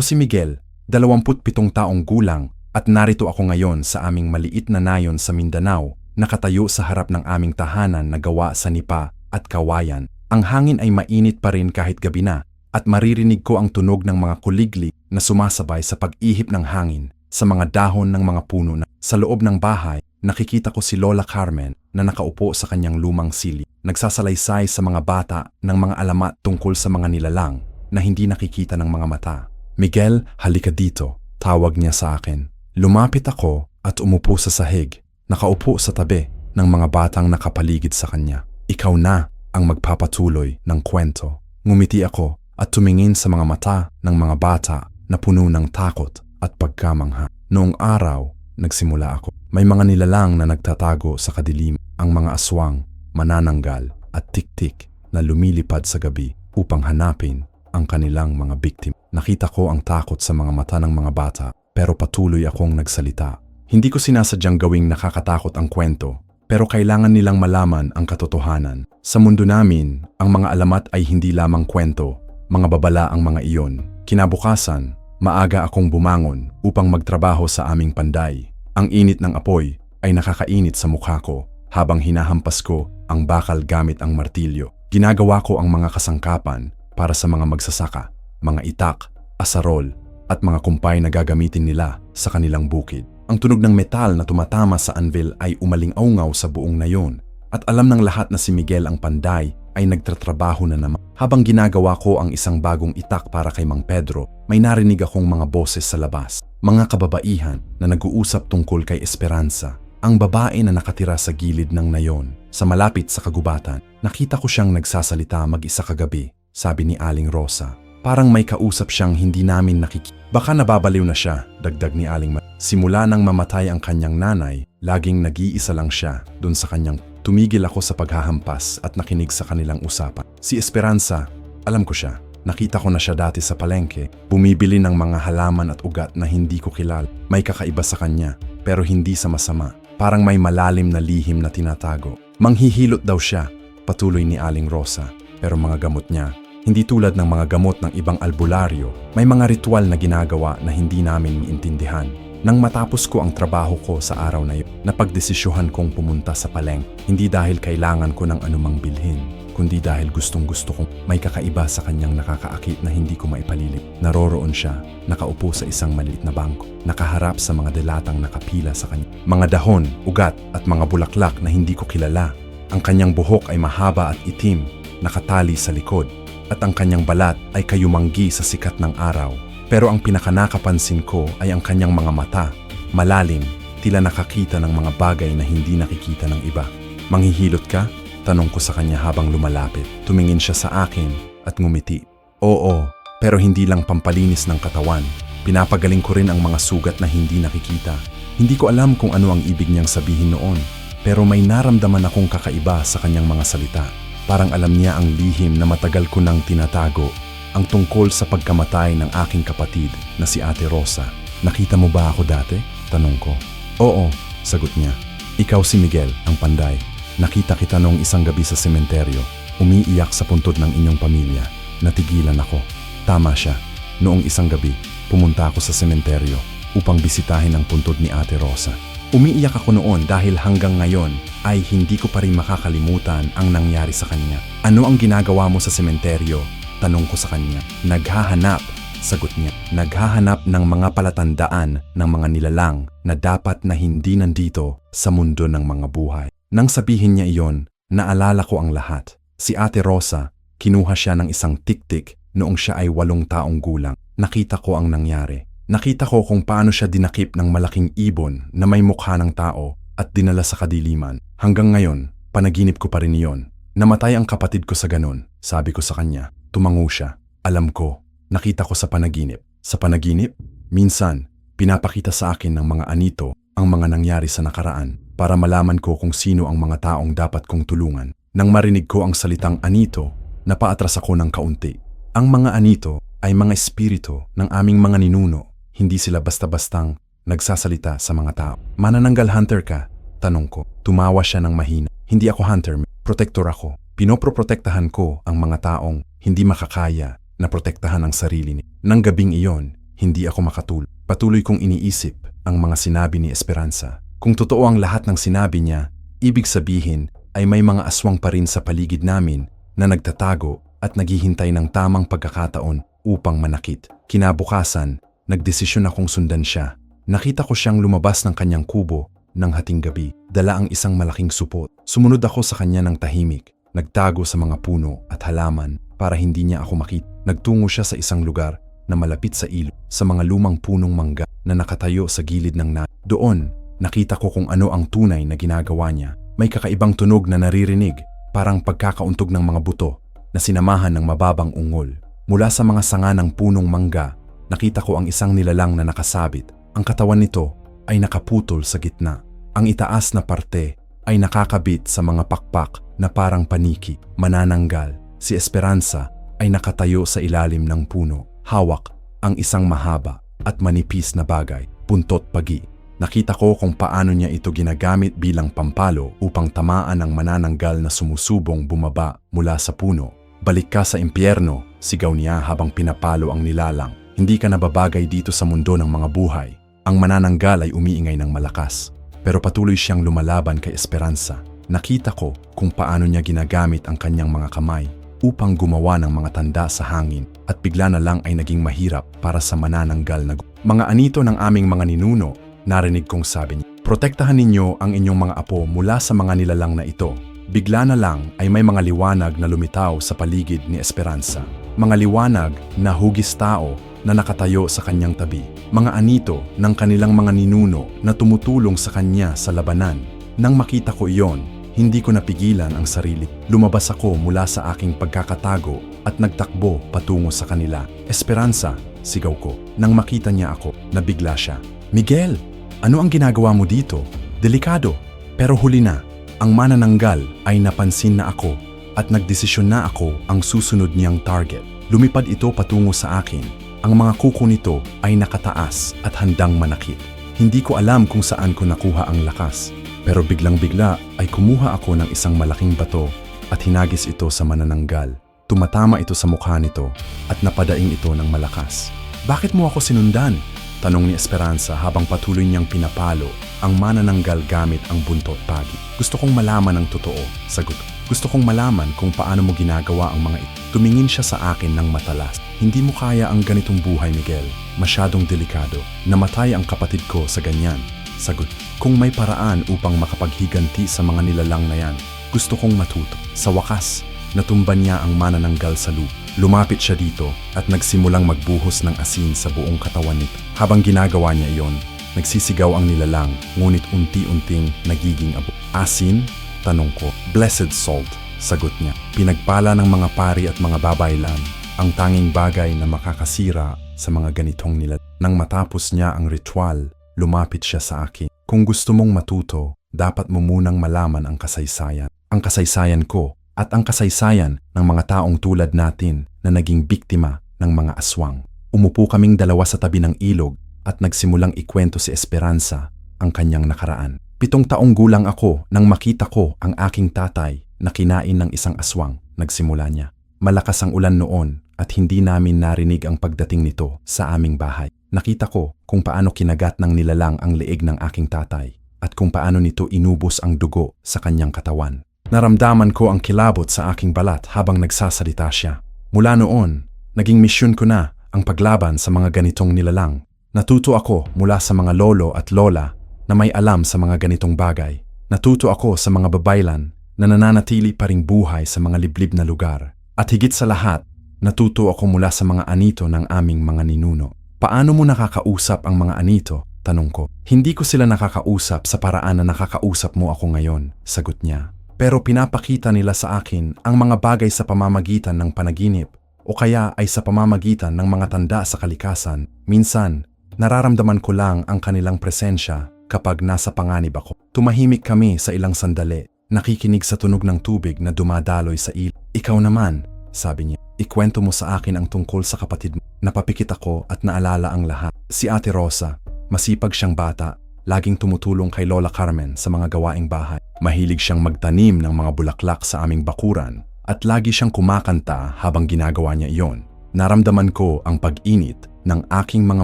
Ako si Miguel, 27 taong gulang, at narito ako ngayon sa aming maliit na nayon sa Mindanao, nakatayo sa harap ng aming tahanan na gawa sa nipa at kawayan. Ang hangin ay mainit pa rin kahit gabi na, at maririnig ko ang tunog ng mga kuliglig na sumasabay sa pag-ihip ng hangin sa mga dahon ng mga puno na. Sa loob ng bahay, nakikita ko si Lola Carmen na nakaupo sa kanyang lumang sili, nagsasalaysay sa mga bata ng mga alamat tungkol sa mga nilalang na hindi nakikita ng mga mata. Miguel, halika dito, tawag niya sa akin. Lumapit ako at umupo sa sahig, nakaupo sa tabi ng mga batang nakapaligid sa kanya. Ikaw na ang magpapatuloy ng kwento. Ngumiti ako at tumingin sa mga mata ng mga bata na puno ng takot at pagkamangha. Noong araw, nagsimula ako. May mga nilalang na nagtatago sa kadilim, ang mga aswang, manananggal at tik-tik na lumilipad sa gabi upang hanapin ang kanilang mga biktima. Nakita ko ang takot sa mga mata ng mga bata, pero patuloy akong nagsalita. Hindi ko sinasadyang gawing nakakatakot ang kwento, pero kailangan nilang malaman ang katotohanan. Sa mundo namin, ang mga alamat ay hindi lamang kwento, mga babala ang mga iyon. Kinabukasan, maaga akong bumangon upang magtrabaho sa aming panday. Ang init ng apoy ay nakakainit sa mukha ko habang hinahampas ko ang bakal gamit ang martilyo. Ginagawa ko ang mga kasangkapan para sa mga magsasaka, mga itak, asarol, at mga kumpay na gagamitin nila sa kanilang bukid. Ang tunog ng metal na tumatama sa anvil ay umaling-aungaw sa buong nayon, at alam ng lahat na si Miguel ang panday ay nagtatrabaho na naman. Habang ginagawa ko ang isang bagong itak para kay Mang Pedro, may narinig akong mga boses sa labas. Mga kababaihan na nag-uusap tungkol kay Esperanza, ang babae na nakatira sa gilid ng nayon. Sa malapit sa kagubatan, nakita ko siyang nagsasalita mag-isa kagabi, sabi ni Aling Rosa. Parang may kausap siyang hindi namin nakikita. Baka nababaliw na siya, dagdag ni Aling Simula nang mamatay ang kanyang nanay, laging nag-iisa lang siya dun sa kanyang. Tumigil ako sa paghahampas at nakinig sa kanilang usapan. Si Esperanza, alam ko siya. Nakita ko na siya dati sa palengke, bumibili ng mga halaman at ugat na hindi ko kilala. May kakaiba sa kanya, pero hindi sa masama. Parang may malalim na lihim na tinatago. Manghihilot daw siya, patuloy ni Aling Rosa. Pero mga gamot niya, hindi tulad ng mga gamot ng ibang albularyo. May mga ritual na ginagawa na hindi namin maintindihan. Nang matapos ko ang trabaho ko sa araw na yun, napagdesisyuhan kong pumunta sa palengke. Hindi dahil kailangan ko ng anumang bilhin, kundi dahil gustong-gusto kong may kakaiba sa kanyang nakakaakit na hindi ko maipalilim. Naroroon siya, nakaupo sa isang maliit na bangko, nakaharap sa mga delatang nakapila sa kanya. Mga dahon, ugat at mga bulaklak na hindi ko kilala. Ang kanyang buhok ay mahaba at itim, nakatali sa likod, at ang kanyang balat ay kayumanggi sa sikat ng araw. Pero ang pinakanakapansin ko ay ang kanyang mga mata, malalim, tila nakakita ng mga bagay na hindi nakikita ng iba. Manghihilot ka? Tanong ko sa kanya habang lumalapit. Tumingin siya sa akin at ngumiti. Oo, pero hindi lang pampalinis ng katawan. Pinapagaling ko rin ang mga sugat na hindi nakikita. Hindi ko alam kung ano ang ibig niyang sabihin noon, pero may naramdaman akong kakaiba sa kanyang mga salita. Parang alam niya ang lihim na matagal ko nang tinatago, ang tungkol sa pagkamatay ng aking kapatid na si Ate Rosa. Nakita mo ba ako dati? Tanong ko. Oo, sagot niya. Ikaw si Miguel, ang panday. Nakita kita noong isang gabi sa sementeryo, umiiyak sa puntod ng inyong pamilya. Natigilan ako. Tama siya. Noong isang gabi, pumunta ako sa sementeryo upang bisitahin ang puntod ni Ate Rosa. Umiiyak ako noon dahil hanggang ngayon ay hindi ko pa rin makakalimutan ang nangyari sa kanya. Ano ang ginagawa mo sa sementeryo? Tanong ko sa kanya. Naghahanap, sagot niya. Naghahanap ng mga palatandaan ng mga nilalang na dapat na hindi nandito sa mundo ng mga buhay. Nang sabihin niya iyon, naalala ko ang lahat. Si Ate Rosa, kinuha siya ng isang tik-tik noong siya ay 8 taong gulang. Nakita ko ang nangyari. Nakita ko kung paano siya dinakip ng malaking ibon na may mukha ng tao at dinala sa kadiliman. Hanggang ngayon, panaginip ko pa rin iyon. Namatay ang kapatid ko sa ganon, sabi ko sa kanya. Tumango siya. Alam ko, nakita ko sa panaginip. Sa panaginip, minsan, pinapakita sa akin ng mga anito ang mga nangyari sa nakaraan para malaman ko kung sino ang mga taong dapat kong tulungan. Nang marinig ko ang salitang anito, napaatras ako ng kaunti. Ang mga anito ay mga espiritu ng aming mga ninuno. Hindi sila basta-bastang nagsasalita sa mga tao. Manananggal hunter ka? Tanong ko. Tumawa siya ng mahina. Hindi ako hunter, protector ako. Pinoprotektahan ko ang mga taong hindi makakaya na protektahan ang sarili niya. Nang gabing iyon, Hindi ako makatulog. Patuloy kong iniisip ang mga sinabi ni Esperanza. Kung totoo ang lahat ng sinabi niya, ibig sabihin ay may mga aswang pa rin sa paligid namin na nagtatago at naghihintay ng tamang pagkakataon upang manakit. Kinabukasan, nagdesisyon akong sundan siya. Nakita ko siyang lumabas ng kanyang kubo ng hating gabi. Dala ang isang malaking supot. Sumunod ako sa kanya ng tahimik. Nagtago sa mga puno at halaman para hindi niya ako makita. Nagtungo siya sa isang lugar na malapit sa ilog, sa mga lumang punong mangga na nakatayo sa gilid ng Doon, nakita ko kung ano ang tunay na ginagawa niya. May kakaibang tunog na naririnig, parang pagkakauntog ng mga buto na sinamahan ng mababang ungol. Mula sa mga sanga ng punong mangga, nakita ko ang isang nilalang na nakasabit. Ang katawan nito ay nakaputol sa gitna. Ang itaas na parte ay nakakabit sa mga pakpak na parang paniki. Manananggal, si Esperanza ay nakatayo sa ilalim ng puno. Hawak ang isang mahaba at manipis na bagay, puntot pagi. Nakita ko kung paano niya ito ginagamit bilang pampalo upang tamaan ang manananggal na sumusubong bumaba mula sa puno. Balik ka sa impyerno, sigaw niya habang pinapalo ang nilalang. Hindi ka nababagay dito sa mundo ng mga buhay. Ang manananggal ay umiingay ng malakas, pero patuloy siyang lumalaban kay Esperanza. Nakita ko kung paano niya ginagamit ang kanyang mga kamay upang gumawa ng mga tanda sa hangin at bigla na lang ay naging mahirap para sa manananggal na mga anito ng aming mga ninuno. Narinig kong sabi niya, protektahan ninyo ang inyong mga apo mula sa mga nilalang na ito. Bigla na lang ay may mga liwanag na lumitaw sa paligid ni Esperanza. Mga liwanag na hugis tao na nakatayo sa kanyang tabi. Mga anito ng kanilang mga ninuno na tumutulong sa kanya sa labanan. Nang makita ko iyon, hindi ko napigilan ang sarili. Lumabas ako mula sa aking pagkakatago at nagtakbo patungo sa kanila. Esperanza, sigaw ko. Nang makita niya ako, nabigla siya. Miguel, ano ang ginagawa mo dito? Delikado. Pero huli na, ang manananggal ay napansin na ako at nagdesisyon na ako ang susunod niyang target. Lumipad ito patungo sa akin. Ang mga kuko nito ay nakataas at handang manakit. Hindi ko alam kung saan ko nakuha ang lakas. Pero biglang-bigla ay kumuha ako ng isang malaking bato at hinagis ito sa manananggal. Tumatama ito sa mukha nito at napadaing ito ng malakas. Bakit mo ako sinundan? Tanong ni Esperanza habang patuloy niyang pinapalo ang manananggal gamit ang buntot pagi. Gusto kong malaman ang totoo, sagot. Gusto kong malaman kung paano mo ginagawa ang mga ito. Tumingin siya sa akin ng matalas. Hindi mo kaya ang ganitong buhay, Miguel. Masyadong delikado. Namatay ang kapatid ko sa ganyan. Sagot. Kung may paraan upang makapaghiganti sa mga nilalang na yan, gusto kong matuto. Sa wakas, natumban niya ang manananggal sa lupa. Lumapit siya dito at nagsimulang magbuhos ng asin sa buong katawan nito. Habang ginagawa niya iyon, nagsisigaw ang nilalang, ngunit unti-unting nagiging abo. Asin? Tanong ko. Blessed salt, sagot niya. Pinagpala ng mga pari at mga babaylan, ang tanging bagay na makakasira sa mga ganitong nilalang. Nang matapos niya ang ritual, lumapit siya sa akin. Kung gusto mong matuto, dapat mo munang malaman ang kasaysayan. Ang kasaysayan ko at ang kasaysayan ng mga taong tulad natin na naging biktima ng mga aswang. Umupo kaming dalawa sa tabi ng ilog at nagsimulang ikwento si Esperanza ang kanyang nakaraan. 7 taong gulang ako nang makita ko ang aking tatay na kinain ng isang aswang. Nagsimula niya. Malakas ang ulan noon at hindi namin narinig ang pagdating nito sa aming bahay. Nakita ko kung paano kinagat ng nilalang ang leeg ng aking tatay at kung paano nito inubos ang dugo sa kanyang katawan. Naramdaman ko ang kilabot sa aking balat habang nagsasalita siya. Mula noon, naging misyon ko na ang paglaban sa mga ganitong nilalang. Natuto ako mula sa mga lolo at lola na may alam sa mga ganitong bagay. Natuto ako sa mga babaylan na nananatili pa ring buhay sa mga liblib na lugar. At higit sa lahat, natuto ako mula sa mga anito ng aming mga ninuno. Paano mo nakakausap ang mga anito? Tanong ko. Hindi ko sila nakakausap sa paraan na nakakausap mo ako ngayon, sagot niya. Pero pinapakita nila sa akin ang mga bagay sa pamamagitan ng panaginip o kaya ay sa pamamagitan ng mga tanda sa kalikasan. Minsan, nararamdaman ko lang ang kanilang presensya kapag nasa panganib ako. Tumahimik kami sa ilang sandali, nakikinig sa tunog ng tubig na dumadaloy sa ilog. Ikaw naman, sabi niya, ikwento mo sa akin ang tungkol sa kapatid mo. Napapikit ako at naalala ang lahat. Si Ate Rosa, masipag siyang bata, laging tumutulong kay Lola Carmen sa mga gawaing bahay. Mahilig siyang magtanim ng mga bulaklak sa aming bakuran at lagi siyang kumakanta habang ginagawa niya iyon. Naramdaman ko ang pag-init ng aking mga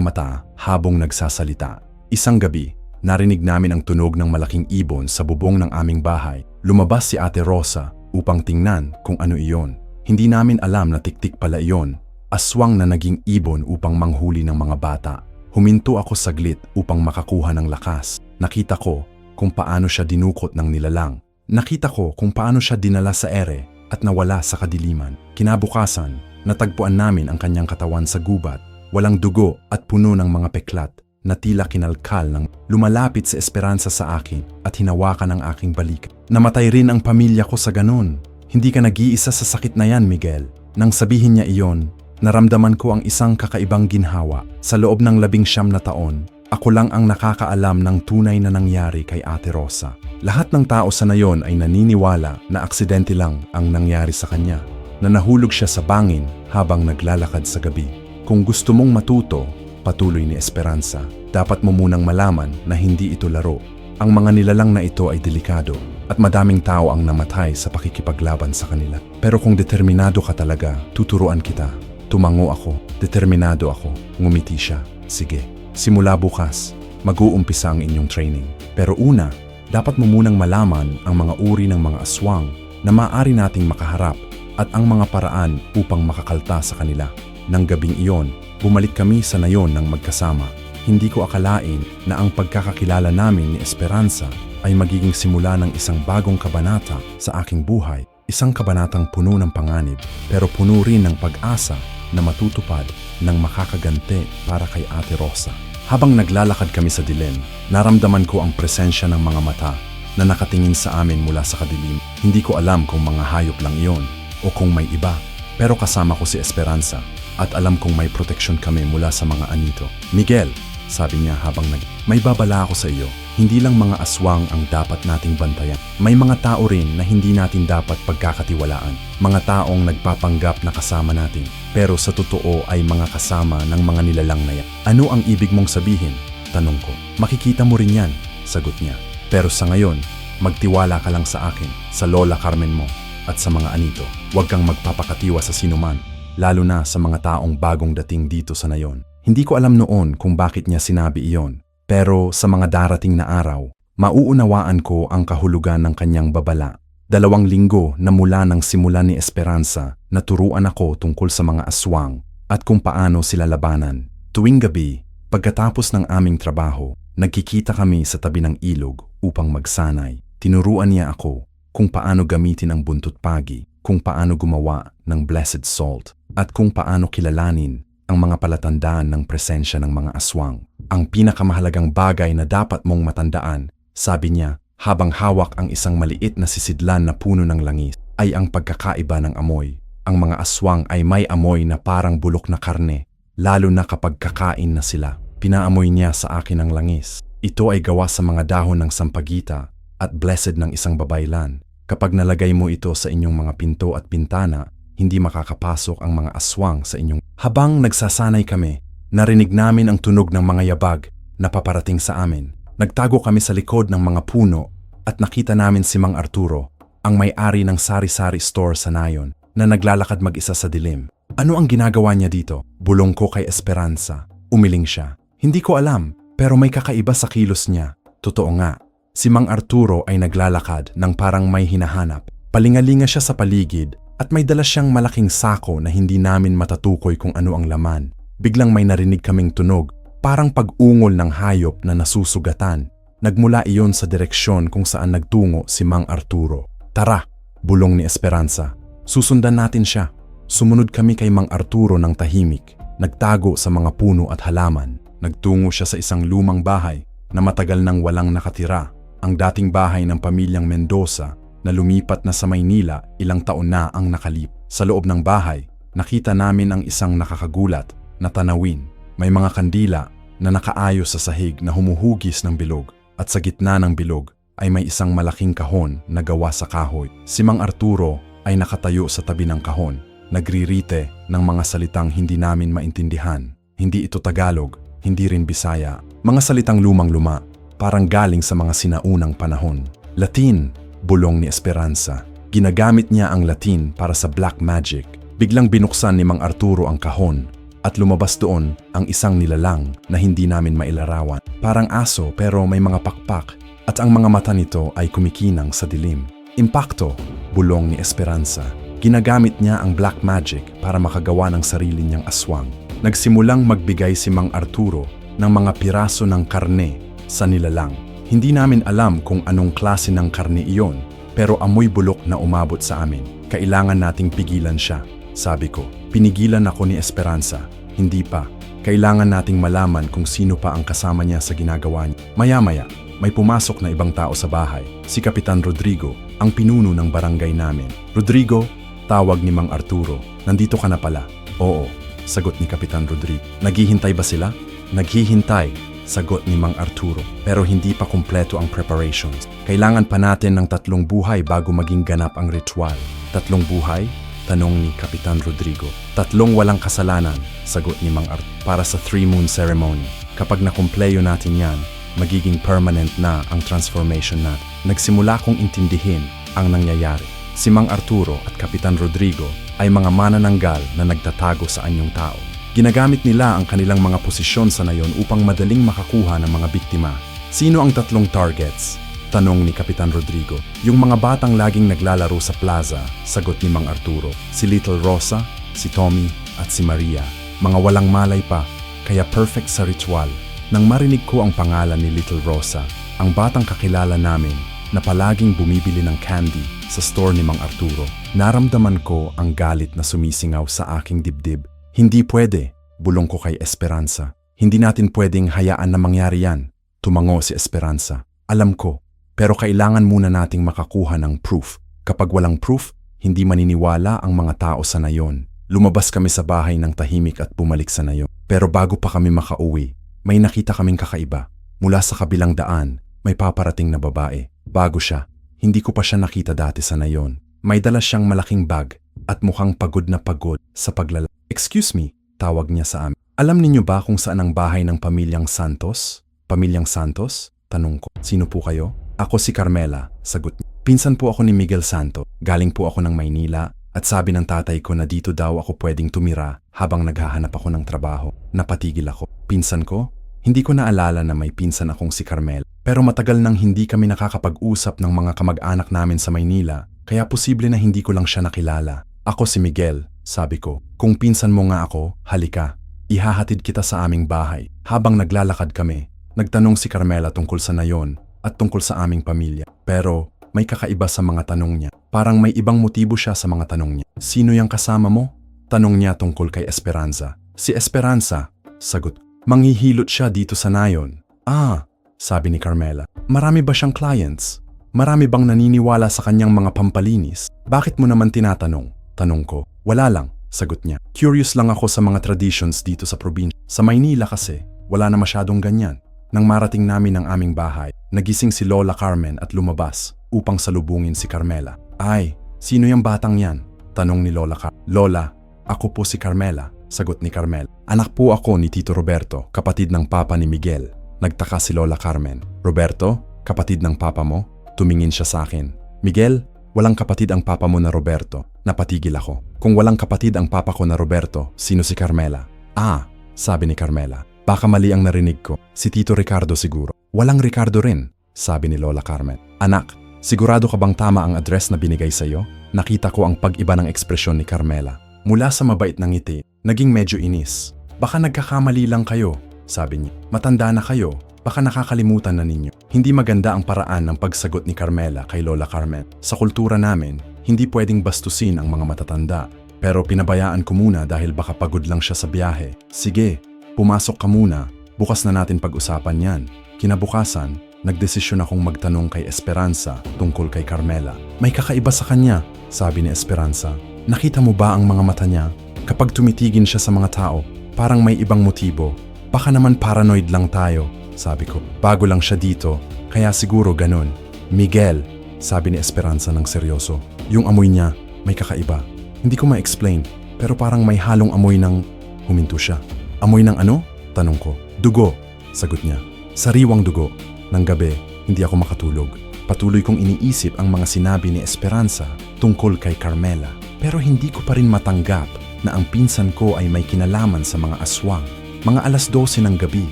mata habang nagsasalita. Isang gabi, narinig namin ang tunog ng malaking ibon sa bubong ng aming bahay. Lumabas si Ate Rosa upang tingnan kung ano iyon. Hindi namin alam na tiktik pala iyon, aswang na naging ibon upang manghuli ng mga bata. Huminto ako saglit upang makakuha ng lakas. Nakita ko kung paano siya dinukot ng nilalang. Nakita ko kung paano siya dinala sa ere at nawala sa kadiliman. Kinabukasan, natagpuan namin ang kanyang katawan sa gubat, walang dugo at puno ng mga peklat na tila kinalkal ng lumalapit sa Esperanza sa akin at hinawakan ang aking balik. Namatay rin ang pamilya ko sa ganon. Hindi ka nag-iisa sa sakit na yan, Miguel. Nang sabihin niya iyon, naramdaman ko ang isang kakaibang ginhawa. Sa loob ng 19 na taon, ako lang ang nakakaalam ng tunay na nangyari kay Ate Rosa. Lahat ng tao sa nayon ay naniniwala na aksidente lang ang nangyari sa kanya, na nahulog siya sa bangin habang naglalakad sa gabi. Kung gusto mong matuto, patuloy ni Esperanza, dapat mo munang malaman na hindi ito laro. Ang mga nilalang na ito ay delikado at madaming tao ang namatay sa pakikipaglaban sa kanila. Pero kung determinado ka talaga, tuturuan kita. Tumango ako, determinado ako, ngumiti siya. Sige, simula bukas, mag-uumpisa ang inyong training. Pero una, dapat mo munang malaman ang mga uri ng mga aswang na maaari nating makaharap at ang mga paraan upang makakalta sa kanila. Nang gabing iyon, bumalik kami sa nayon ng magkasama. Hindi ko akalain na ang pagkakakilala namin ni Esperanza ay magiging simula ng isang bagong kabanata sa aking buhay. Isang kabanatang puno ng panganib, pero puno rin ng pag-asa na matutupad ng makakagante para kay Ate Rosa. Habang naglalakad kami sa dilim, naramdaman ko ang presensya ng mga mata na nakatingin sa amin mula sa kadilim. Hindi ko alam kung mga hayop lang iyon o kung may iba, pero kasama ko si Esperanza at alam kong may proteksyon kami mula sa mga anito. Miguel, sabi niya habang may babala ako sa iyo. Hindi lang mga aswang ang dapat nating bantayan. May mga tao rin na hindi natin dapat pagkakatiwalaan. Mga taong nagpapanggap na kasama natin, pero sa totoo ay mga kasama ng mga nilalang na yan. Ano ang ibig mong sabihin? Tanong ko. Makikita mo rin yan, sagot niya. Pero sa ngayon, magtiwala ka lang sa akin, sa Lola Carmen mo, at sa mga anito. Huwag kang magpapakatiwa sa sinuman, lalo na sa mga taong bagong dating dito sa nayon. Hindi ko alam noon kung bakit niya sinabi iyon. Pero sa mga darating na araw, mauunawaan ko ang kahulugan ng kanyang babala. 2 linggo na mula ng simula ni Esperanza, naturuan ako tungkol sa mga aswang at kung paano sila labanan. Tuwing gabi, pagkatapos ng aming trabaho, nagkikita kami sa tabi ng ilog upang magsanay. Tinuruan niya ako kung paano gamitin ang buntot pagi, kung paano gumawa ng blessed salt, at kung paano kilalanin ang mga palatandaan ng presensya ng mga aswang. Ang pinakamahalagang bagay na dapat mong matandaan, sabi niya, habang hawak ang isang maliit na sisidlan na puno ng langis, ay ang pagkakaiba ng amoy. Ang mga aswang ay may amoy na parang bulok na karne, lalo na kapag kakain na sila. Pinaamoy niya sa akin ang langis. Ito ay gawa sa mga dahon ng sampagita at blessed ng isang babaylan. Kapag nalagay mo ito sa inyong mga pinto at pintana, hindi makakapasok ang mga aswang sa inyong. Habang nagsasanay kami, narinig namin ang tunog ng mga yabag na paparating sa amin. Nagtago kami sa likod ng mga puno at nakita namin si Mang Arturo, ang may-ari ng sari-sari store sa nayon, na naglalakad mag-isa sa dilim. Ano ang ginagawa niya dito? Bulong ko kay Esperanza. Umiling siya. Hindi ko alam, pero may kakaiba sa kilos niya. Totoo nga, si Mang Arturo ay naglalakad ng parang may hinahanap. Palingalinga siya sa paligid at may dala siyang malaking sako na hindi namin matatukoy kung ano ang laman. Biglang may narinig kaming tunog, parang pag-ungol ng hayop na nasusugatan. Nagmula iyon sa direksyon kung saan nagtungo si Mang Arturo. Tara, bulong ni Esperanza. Susundan natin siya. Sumunod kami kay Mang Arturo ng tahimik. Nagtago sa mga puno at halaman. Nagtungo siya sa isang lumang bahay na matagal nang walang nakatira. Ang dating bahay ng pamilyang Mendoza na lumipat na sa Maynila ilang taon na ang nakalip. Sa loob ng bahay, nakita namin ang isang nakakagulat na tanawin. May mga kandila na nakaayos sa sahig na humuhugis ng bilog at sa gitna ng bilog ay may isang malaking kahon na gawa sa kahoy. Si Mang Arturo ay nakatayo sa tabi ng kahon, nagririte ng mga salitang hindi namin maintindihan. Hindi ito Tagalog, hindi rin Bisaya. Mga salitang lumang-luma, parang galing sa mga sinaunang panahon. Latin, bulong ni Esperanza. Ginagamit niya ang Latin para sa black magic. Biglang binuksan ni Mang Arturo ang kahon at lumabas doon ang isang nilalang na hindi namin mailarawan. Parang aso pero may mga pakpak at ang mga mata nito ay kumikinang sa dilim. Impakto, bulong ni Esperanza. Ginagamit niya ang black magic para makagawa ng sarili niyang aswang. Nagsimulang magbigay si Mang Arturo ng mga piraso ng karne sa nilalang. Hindi namin alam kung anong klase ng karne iyon, pero amoy bulok na umabot sa amin. Kailangan nating pigilan siya, sabi ko. Pinigilan ako ni Esperanza. Hindi pa. Kailangan nating malaman kung sino pa ang kasama niya sa ginagawa niya. Maya-maya, may pumasok na ibang tao sa bahay. Si Kapitan Rodrigo, ang pinuno ng barangay namin. Rodrigo, tawag ni Mang Arturo. Nandito ka na pala. Oo, sagot ni Kapitan Rodrigo. Naghihintay ba sila? Naghihintay, sagot ni Mang Arturo. Pero hindi pa kumpleto ang preparations. Kailangan pa natin ng 3 buhay bago maging ganap ang ritual. 3 buhay? Tanong ni Kapitan Rodrigo. 3 walang kasalanan, sagot ni Mang Arturo. Para sa 3-moon ceremony. Kapag nakumpleyo natin yan, magiging permanent na ang transformation natin. Nagsimula kong intindihin ang nangyayari. Si Mang Arturo at Kapitan Rodrigo ay mga manananggal na nagtatago sa anyong tao. Ginagamit nila ang kanilang mga posisyon sa nayon upang madaling makakuha ng mga biktima. Sino ang 3 targets? Tanong ni Kapitan Rodrigo. Yung mga batang laging naglalaro sa plaza, sagot ni Mang Arturo. Si Little Rosa, si Tommy, at si Maria. Mga walang malay pa, kaya perfect sa ritual. Nang marinig ko ang pangalan ni Little Rosa, ang batang kakilala namin na palaging bumibili ng candy sa store ni Mang Arturo, naramdaman ko ang galit na sumisingaw sa aking dibdib. Hindi pwede, bulong ko kay Esperanza. Hindi natin pwedeng hayaan na mangyari yan. Tumango si Esperanza. Alam ko, pero kailangan muna nating makakuha ng proof. Kapag walang proof, hindi maniniwala ang mga tao sa nayon. Lumabas kami sa bahay ng tahimik at bumalik sa nayon. Pero bago pa kami makauwi, may nakita kaming kakaiba. Mula sa kabilang daan, may paparating na babae. Bago siya, hindi ko pa siya nakita dati sa nayon. May dala siyang malaking bag at mukhang pagod na pagod sa paglalakad. Excuse me, tawag niya sa amin. Alam ninyo ba kung saan ang bahay ng pamilyang Santos? Pamilyang Santos? Tanong ko. Sino po kayo? Ako si Carmela, sagot niya. Pinsan po ako ni Miguel Santo. Galing po ako ng Maynila at sabi ng tatay ko na dito daw ako pwedeng tumira habang naghahanap ako ng trabaho. Napatigil ako. Pinsan ko? Hindi ko naalala na may pinsan akong si Carmela. Pero matagal nang hindi kami nakakapag-usap ng mga kamag-anak namin sa Maynila, kaya posible na hindi ko lang siya nakilala. Ako si Miguel, sabi ko. Kung pinsan mo nga ako, halika. Ihahatid kita sa aming bahay. Habang naglalakad kami, nagtanong si Carmela tungkol sa nayon at tungkol sa aming pamilya. Pero may kakaiba sa mga tanong niya. Parang may ibang motibo siya sa mga tanong niya. Sino yung kasama mo? Tanong niya tungkol kay Esperanza. Si Esperanza, sagot. Manghihilot siya dito sa nayon. Ah, sabi ni Carmela. Marami ba siyang clients? Marami bang naniniwala sa kanyang mga pampalinis? Bakit mo naman tinatanong? Tanong ko. Wala lang, sagot niya. Curious lang ako sa mga traditions dito sa probinsya. Sa Maynila kasi, wala na masyadong ganyan. Nang marating namin ang aming bahay, nagising si Lola Carmen at lumabas upang salubungin si Carmela. Ay, sino yung batang yan? Tanong ni Lola Carmen. Lola, ako po si Carmela, sagot ni Carmela. Anak po ako ni Tito Roberto, kapatid ng papa ni Miguel. Nagtaka si Lola Carmen. Roberto, kapatid ng papa mo? Tumingin siya sa akin. Miguel, walang kapatid ang papa mo na Roberto. Napatigil ako. Kung walang kapatid ang papa ko na Roberto, sino si Carmela? Ah, sabi ni Carmela. Baka mali ang narinig ko. Si Tito Ricardo siguro. Walang Ricardo rin, sabi ni Lola Carmen. Anak, sigurado ka bang tama ang address na binigay sa'yo? Nakita ko ang pag-iba ng ekspresyon ni Carmela. Mula sa mabait na ngiti, naging medyo inis. Baka nagkakamali lang kayo, sabi niya. Matanda na kayo, baka nakakalimutan na ninyo. Hindi maganda ang paraan ng pagsagot ni Carmela kay Lola Carmen. Sa kultura namin, hindi pwedeng bastusin ang mga matatanda. Pero pinabayaan ko muna dahil baka pagod lang siya sa biyahe. Sige, pumasok ka muna. Bukas na natin pag-usapan yan. Kinabukasan, nagdesisyon akong magtanong kay Esperanza tungkol kay Carmela. May kakaiba sa kanya, sabi ni Esperanza. Nakita mo ba ang mga mata niya? Kapag tumitigin siya sa mga tao, parang may ibang motibo. Baka naman paranoid lang tayo, sabi ko. Bago lang siya dito, kaya siguro ganun. Miguel, sabi ni Esperanza ng seryoso. Yung amoy niya, may kakaiba. Hindi ko ma-explain, pero parang may halong amoy ng... Huminto siya. Amoy ng ano? Tanong ko. Dugo, sagot niya. Sariwang dugo. Nang gabi, hindi ako makatulog. Patuloy kong iniisip ang mga sinabi ni Esperanza tungkol kay Carmela. Pero hindi ko pa rin matanggap na ang pinsan ko ay may kinalaman sa mga aswang. Mga 12:00 ng gabi,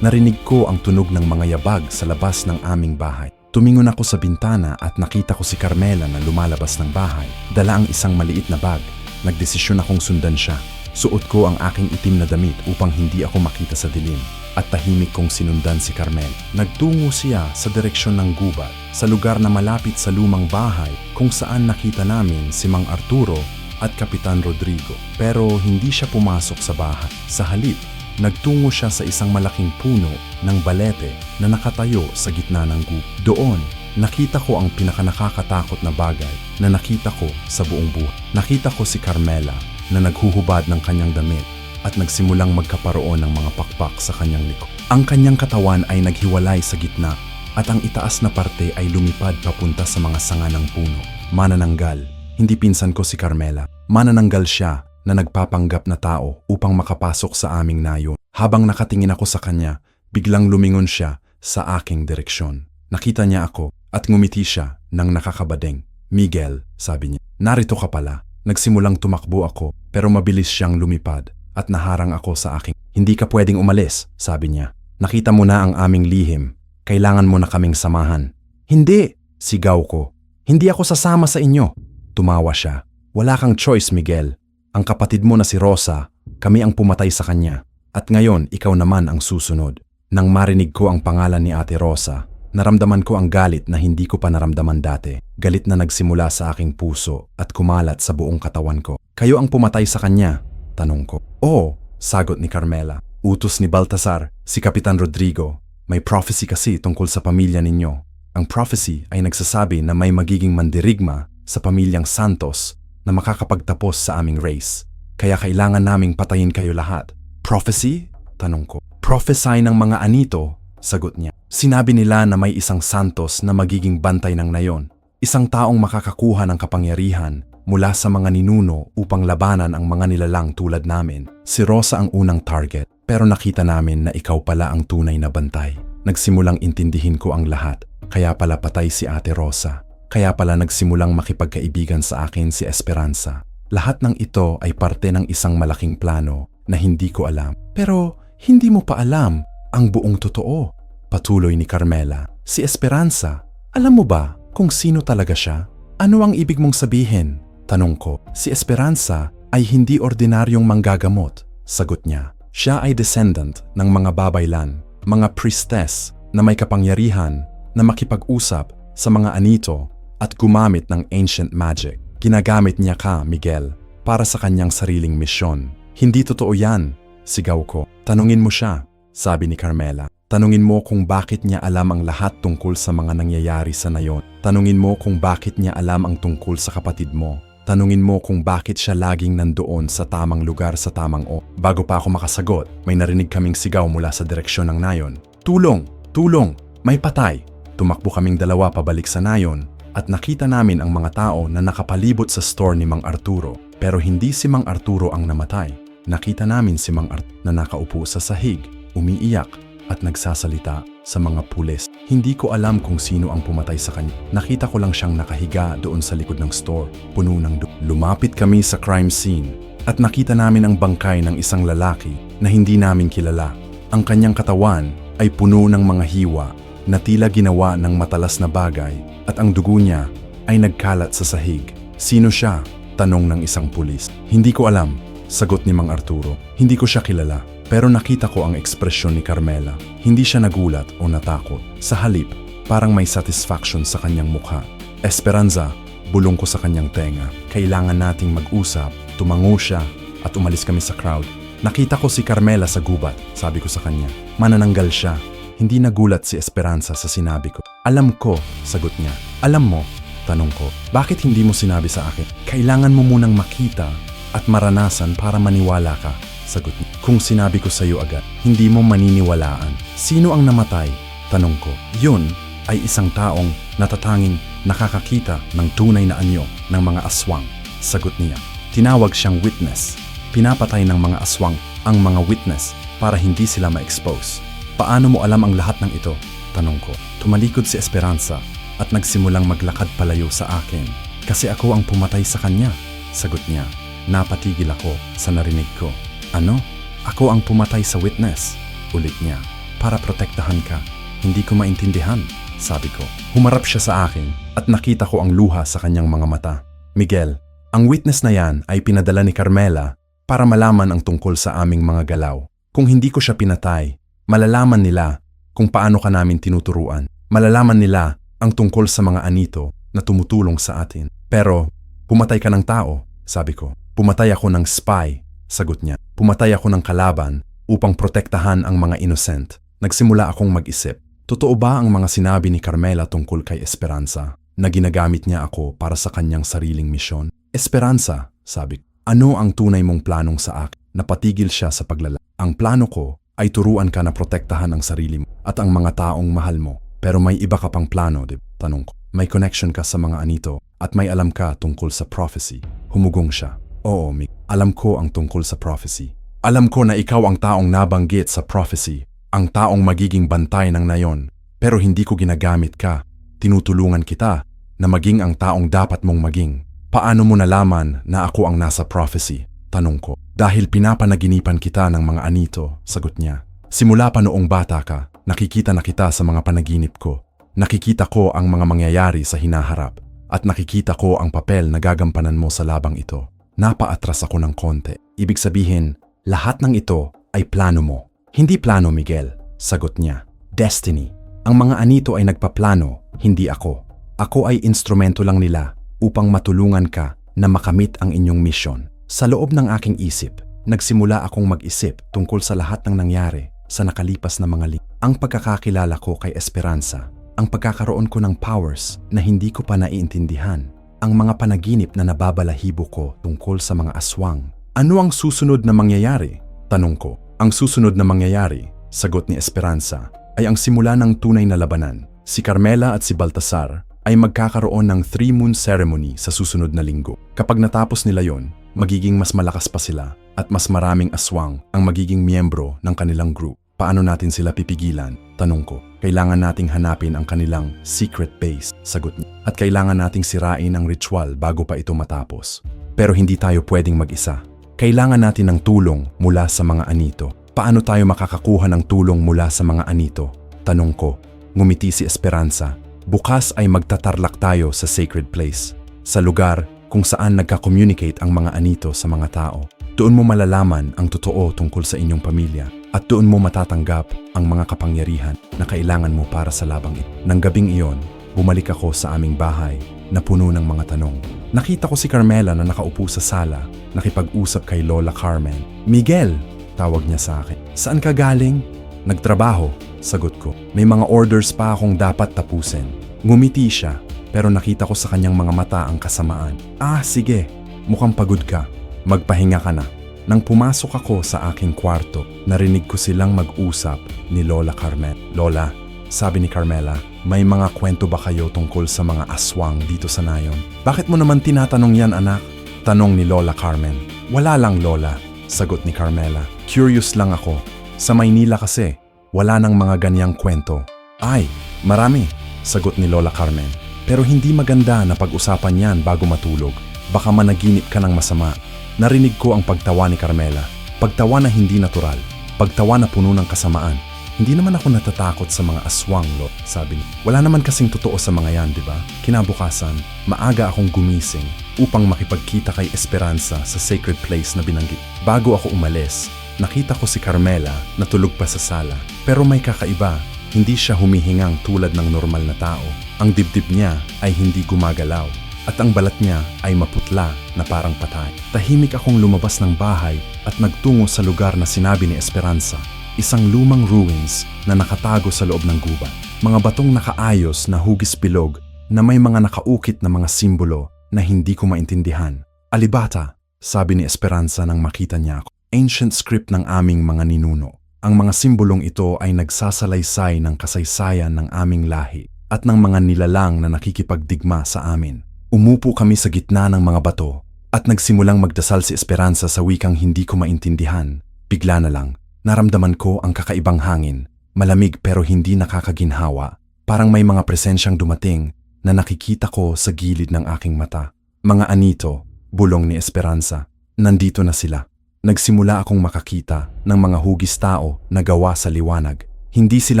narinig ko ang tunog ng mga yabag sa labas ng aming bahay. Tumingon ako sa bintana at nakita ko si Carmela na lumalabas ng bahay. Dala ang isang maliit na bag. Nagdesisyon akong sundan siya. Suot ko ang aking itim na damit upang hindi ako makita sa dilim. At tahimik kong sinundan si Carmel. Nagtungo siya sa direksyon ng gubat, sa lugar na malapit sa lumang bahay kung saan nakita namin si Mang Arturo at Kapitan Rodrigo. Pero hindi siya pumasok sa bahay. Sa halip, nagtungo siya sa isang malaking puno ng balete na nakatayo sa gitna ng gubat. Doon, nakita ko ang pinakanakakatakot na bagay na nakita ko sa buong buhay. Nakita ko si Carmela na naghuhubad ng kanyang damit at nagsimulang magkaparoon ng mga pakpak sa kanyang likod. Ang kanyang katawan ay naghiwalay sa gitna at ang itaas na parte ay lumipad papunta sa mga sanga ng puno. Manananggal. Hindi pinsan ko si Carmela. Manananggal siya na nagpapanggap na tao upang makapasok sa aming nayon. Habang nakatingin ako sa kanya, biglang lumingon siya sa aking direksyon. Nakita niya ako at ngumiti siya ng nakakabadeng. "Miguel," sabi niya, "narito ka pala." Nagsimulang tumakbo ako pero mabilis siyang lumipad at naharang ako sa aking. "Hindi ka pwedeng umalis," sabi niya. "Nakita mo na ang aming lihim. Kailangan mo na kaming samahan." "Hindi!" sigaw ko. "Hindi ako sasama sa inyo." Tumawa siya. "Wala kang choice, Miguel. Ang kapatid mo na si Rosa, kami ang pumatay sa kanya. At ngayon, ikaw naman ang susunod." Nang marinig ko ang pangalan ni Ate Rosa, naramdaman ko ang galit na hindi ko pa naramdaman dati. Galit na nagsimula sa aking puso at kumalat sa buong katawan ko. "Kayo ang pumatay sa kanya?" tanong ko. "Oo," sagot ni Carmela. "Utos ni Baltasar, si Kapitan Rodrigo. May prophecy kasi tungkol sa pamilya ninyo. Ang prophecy ay nagsasabi na may magiging mandirigma sa pamilyang Santos na makakapagtapos sa aming race. Kaya kailangan naming patayin kayo lahat." "Prophecy?" tanong ko. "Prophesy ng mga anito," sagot niya. "Sinabi nila na may isang Santos na magiging bantay ng nayon. Isang taong makakakuha ng kapangyarihan mula sa mga ninuno upang labanan ang mga nilalang tulad namin. Si Rosa ang unang target, pero nakita namin na ikaw pala ang tunay na bantay." Nagsimulang intindihin ko ang lahat. Kaya pala patay si Ate Rosa. Kaya pala nagsimulang makipagkaibigan sa akin si Esperanza. Lahat ng ito ay parte ng isang malaking plano na hindi ko alam. "Pero hindi mo pa alam ang buong totoo," patuloy ni Carmela. "Si Esperanza, alam mo ba kung sino talaga siya?" "Ano ang ibig mong sabihin?" tanong ko. "Si Esperanza ay hindi ordinaryong manggagamot," sagot niya. "Siya ay descendant ng mga babaylan, mga priestess na may kapangyarihan na makipag-usap sa mga anito at gumamit ng ancient magic. Ginagamit niya ka, Miguel, para sa kanyang sariling misyon." "Hindi totoo yan," sigaw ko. "Tanungin mo siya," sabi ni Carmela. "Tanungin mo kung bakit niya alam ang lahat tungkol sa mga nangyayari sa nayon. Tanungin mo kung bakit niya alam ang tungkol sa kapatid mo. Tanungin mo kung bakit siya laging nandoon sa tamang lugar sa tamang o." Bago pa ako makasagot, may narinig kaming sigaw mula sa direksyon ng nayon. "Tulong! Tulong! May patay!" Tumakbo kaming dalawa pabalik sa nayon at nakita namin ang mga tao na nakapalibot sa store ni Mang Arturo. Pero hindi si Mang Arturo ang namatay. Nakita namin si Mang Arturo na nakaupo sa sahig, umiiyak at nagsasalita sa mga pulis. Hindi ko alam kung sino ang pumatay sa kanya. Nakita ko lang siyang nakahiga doon sa likod ng store, puno ng Lumapit kami sa crime scene at nakita namin ang bangkay ng isang lalaki na hindi namin kilala. Ang kanyang katawan ay puno ng mga hiwa na tila ginawa ng matalas na bagay at ang dugo niya ay nagkalat sa sahig. "Sino siya?" tanong ng isang pulis. "Hindi ko alam," sagot ni Mang Arturo. Hindi ko siya kilala, pero nakita ko ang ekspresyon ni Carmela. Hindi siya nagulat o natakot. Sa halip, parang may satisfaction sa kanyang mukha. "Esperanza," bulong ko sa kanyang tenga. "Kailangan nating mag-usap." Tumango siya at umalis kami sa crowd. "Nakita ko si Carmela sa gubat," sabi ko sa kanya. Manananggal siya. Hindi nagulat si Esperanza sa sinabi ko. "Alam ko," sagot niya. "Alam mo?" tanong ko. "Bakit hindi mo sinabi sa akin?" "Kailangan mo munang makita at maranasan para maniwala ka," sagot niya. "Kung sinabi ko sa iyo agad, hindi mo maniniwalaan." "Sino ang namatay?" tanong ko. "Yun ay isang taong natatanging nakakakita ng tunay na anyo ng mga aswang," sagot niya. "Tinawag siyang witness. Pinapatay ng mga aswang ang mga witness para hindi sila ma-expose." "Paano mo alam ang lahat ng ito?" tanong ko. Tumalikod si Esperanza at nagsimulang maglakad palayo sa akin. "Kasi ako ang pumatay sa kanya," sagot niya. Napatigil ako sa narinig ko. Ano? Ako ang pumatay sa witness. Ulit niya. Para protektahan ka. Hindi ko maintindihan, sabi ko. Humarap siya sa akin at nakita ko ang luha sa kanyang mga mata. Miguel, ang witness na yan ay pinadala ni Carmela para malaman ang tungkol sa aming mga galaw. Kung hindi ko siya pinatay, malalaman nila kung paano ka namin tinuturuan. Malalaman nila ang tungkol sa mga anito na tumutulong sa atin. Pero, pumatay ka ng tao, sabi ko. Pumatay ako ng spy, sagot niya. Pumatay ako ng kalaban upang protektahan ang mga innocent. Nagsimula akong mag-isip. Totoo ba ang mga sinabi ni Carmela tungkol kay Esperanza na ginagamit niya ako para sa kanyang sariling misyon? Esperanza, sabi ko. Ano ang tunay mong planong sa akin? Napatigil siya sa paglala. Ang plano ko ay turuan ka na protektahan ang sarili mo at ang mga taong mahal mo. Pero may iba ka pang plano, di ba? Tanong ko. May connection ka sa mga anito at may alam ka tungkol sa prophecy. Humugong siya. Oo, Mick. Alam ko ang tungkol sa prophecy. Alam ko na ikaw ang taong nabanggit sa prophecy, ang taong magiging bantay ng nayon. Pero hindi ko ginagamit ka. Tinutulungan kita na maging ang taong dapat mong maging. Paano mo nalaman na ako ang nasa prophecy? Tanong ko. Dahil pinapanaginipan kita ng mga anito, sagot niya. Simula pa noong bata ka, nakikita na kita sa mga panaginip ko. Nakikita ko ang mga mangyayari sa hinaharap at nakikita ko ang papel na gagampanan mo sa labang ito. Napaatras ako ng konti. Ibig sabihin, lahat ng ito ay plano mo. Hindi plano, Miguel, sagot niya. Destiny. Ang mga anito ay nagpaplano, hindi ako. Ako ay instrumento lang nila upang matulungan ka na makamit ang inyong misyon. Sa loob ng aking isip, nagsimula akong mag-isip tungkol sa lahat ng nangyari sa nakalipas na mga linggo. Ang pagkakakilala ko kay Esperanza, ang pagkakaroon ko ng powers na hindi ko pa naiintindihan, ang mga panaginip na nababalahibo ko tungkol sa mga aswang. Ano ang susunod na mangyayari? Tanong ko. Ang susunod na mangyayari, sagot ni Esperanza, ay ang simula ng tunay na labanan. Si Carmela at si Baltasar ay magkakaroon ng 3-moon ceremony sa susunod na linggo. Kapag natapos nila yon, magiging mas malakas pa sila at mas maraming aswang ang magiging miyembro ng kanilang group. Paano natin sila pipigilan? Tanong ko. Kailangan nating hanapin ang kanilang secret base, sagot niya. At kailangan nating sirain ang ritual bago pa ito matapos. Pero hindi tayo pwedeng mag-isa. Kailangan natin ng tulong mula sa mga anito. Paano tayo makakakuha ng tulong mula sa mga anito? Tanong ko. Ngumiti si Esperanza. Bukas ay magtatarlak tayo sa sacred place. Sa lugar kung saan nagka-communicate ang mga anito sa mga tao. Doon mo malalaman ang totoo tungkol sa inyong pamilya. At doon mo matatanggap ang mga kapangyarihan na kailangan mo para sa labang ito. Nang gabing iyon, bumalik ako sa aming bahay na puno ng mga tanong. Nakita ko si Carmela na nakaupo sa sala, nakipag-usap kay Lola Carmen. Miguel, tawag niya sa akin. Saan ka galing? Nagtrabaho, sagot ko. May mga orders pa akong dapat tapusin. Ngumiti siya, pero nakita ko sa kanyang mga mata ang kasamaan. Ah, sige, mukhang pagod ka. Magpahinga ka na. Nang pumasok ako sa aking kwarto, narinig ko silang mag-usap ni Lola Carmen. Lola, sabi ni Carmela, may mga kwento ba kayo tungkol sa mga aswang dito sa nayon? Bakit mo naman tinatanong yan, anak? Tanong ni Lola Carmen. Wala lang, Lola, sagot ni Carmela. Curious lang ako. Sa Maynila kasi, wala nang mga ganyang kwento. Ay, marami, sagot ni Lola Carmen. Pero hindi maganda na pag-usapan yan bago matulog. Baka managinip ka ng masama. Narinig ko ang pagtawa ni Carmela. Pagtawa na hindi natural. Pagtawa na puno ng kasamaan. Hindi naman ako natatakot sa mga aswang, Lo, sabi niya. Wala naman kasing totoo sa mga yan, di ba? Kinabukasan, maaga akong gumising upang makipagkita kay Esperanza sa sacred place na binanggit. Bago ako umalis, nakita ko si Carmela na tulog pa sa sala. Pero may kakaiba. Hindi siya humihingang tulad ng normal na tao. Ang dibdib niya ay hindi gumagalaw. At ang balat niya ay maputla na parang patay. Tahimik akong lumabas ng bahay at nagtungo sa lugar na sinabi ni Esperanza. Isang lumang ruins na nakatago sa loob ng gubat. Mga batong nakaayos na hugis bilog na may mga nakaukit na mga simbolo na hindi ko maintindihan. Alibata, sabi ni Esperanza nang makita niya ako. Ancient script ng aming mga ninuno. Ang mga simbolong ito ay nagsasalaysay ng kasaysayan ng aming lahi at ng mga nilalang na nakikipagdigma sa amin. Umupo kami sa gitna ng mga bato at nagsimulang magdasal si Esperanza sa wikang hindi ko maintindihan. Bigla na lang, naramdaman ko ang kakaibang hangin, malamig pero hindi nakakaginhawa. Parang may mga presensyang dumating na nakikita ko sa gilid ng aking mata. Mga anito, bulong ni Esperanza. Nandito na sila. Nagsimula akong makakita ng mga hugis tao na gawa sa liwanag. Hindi sila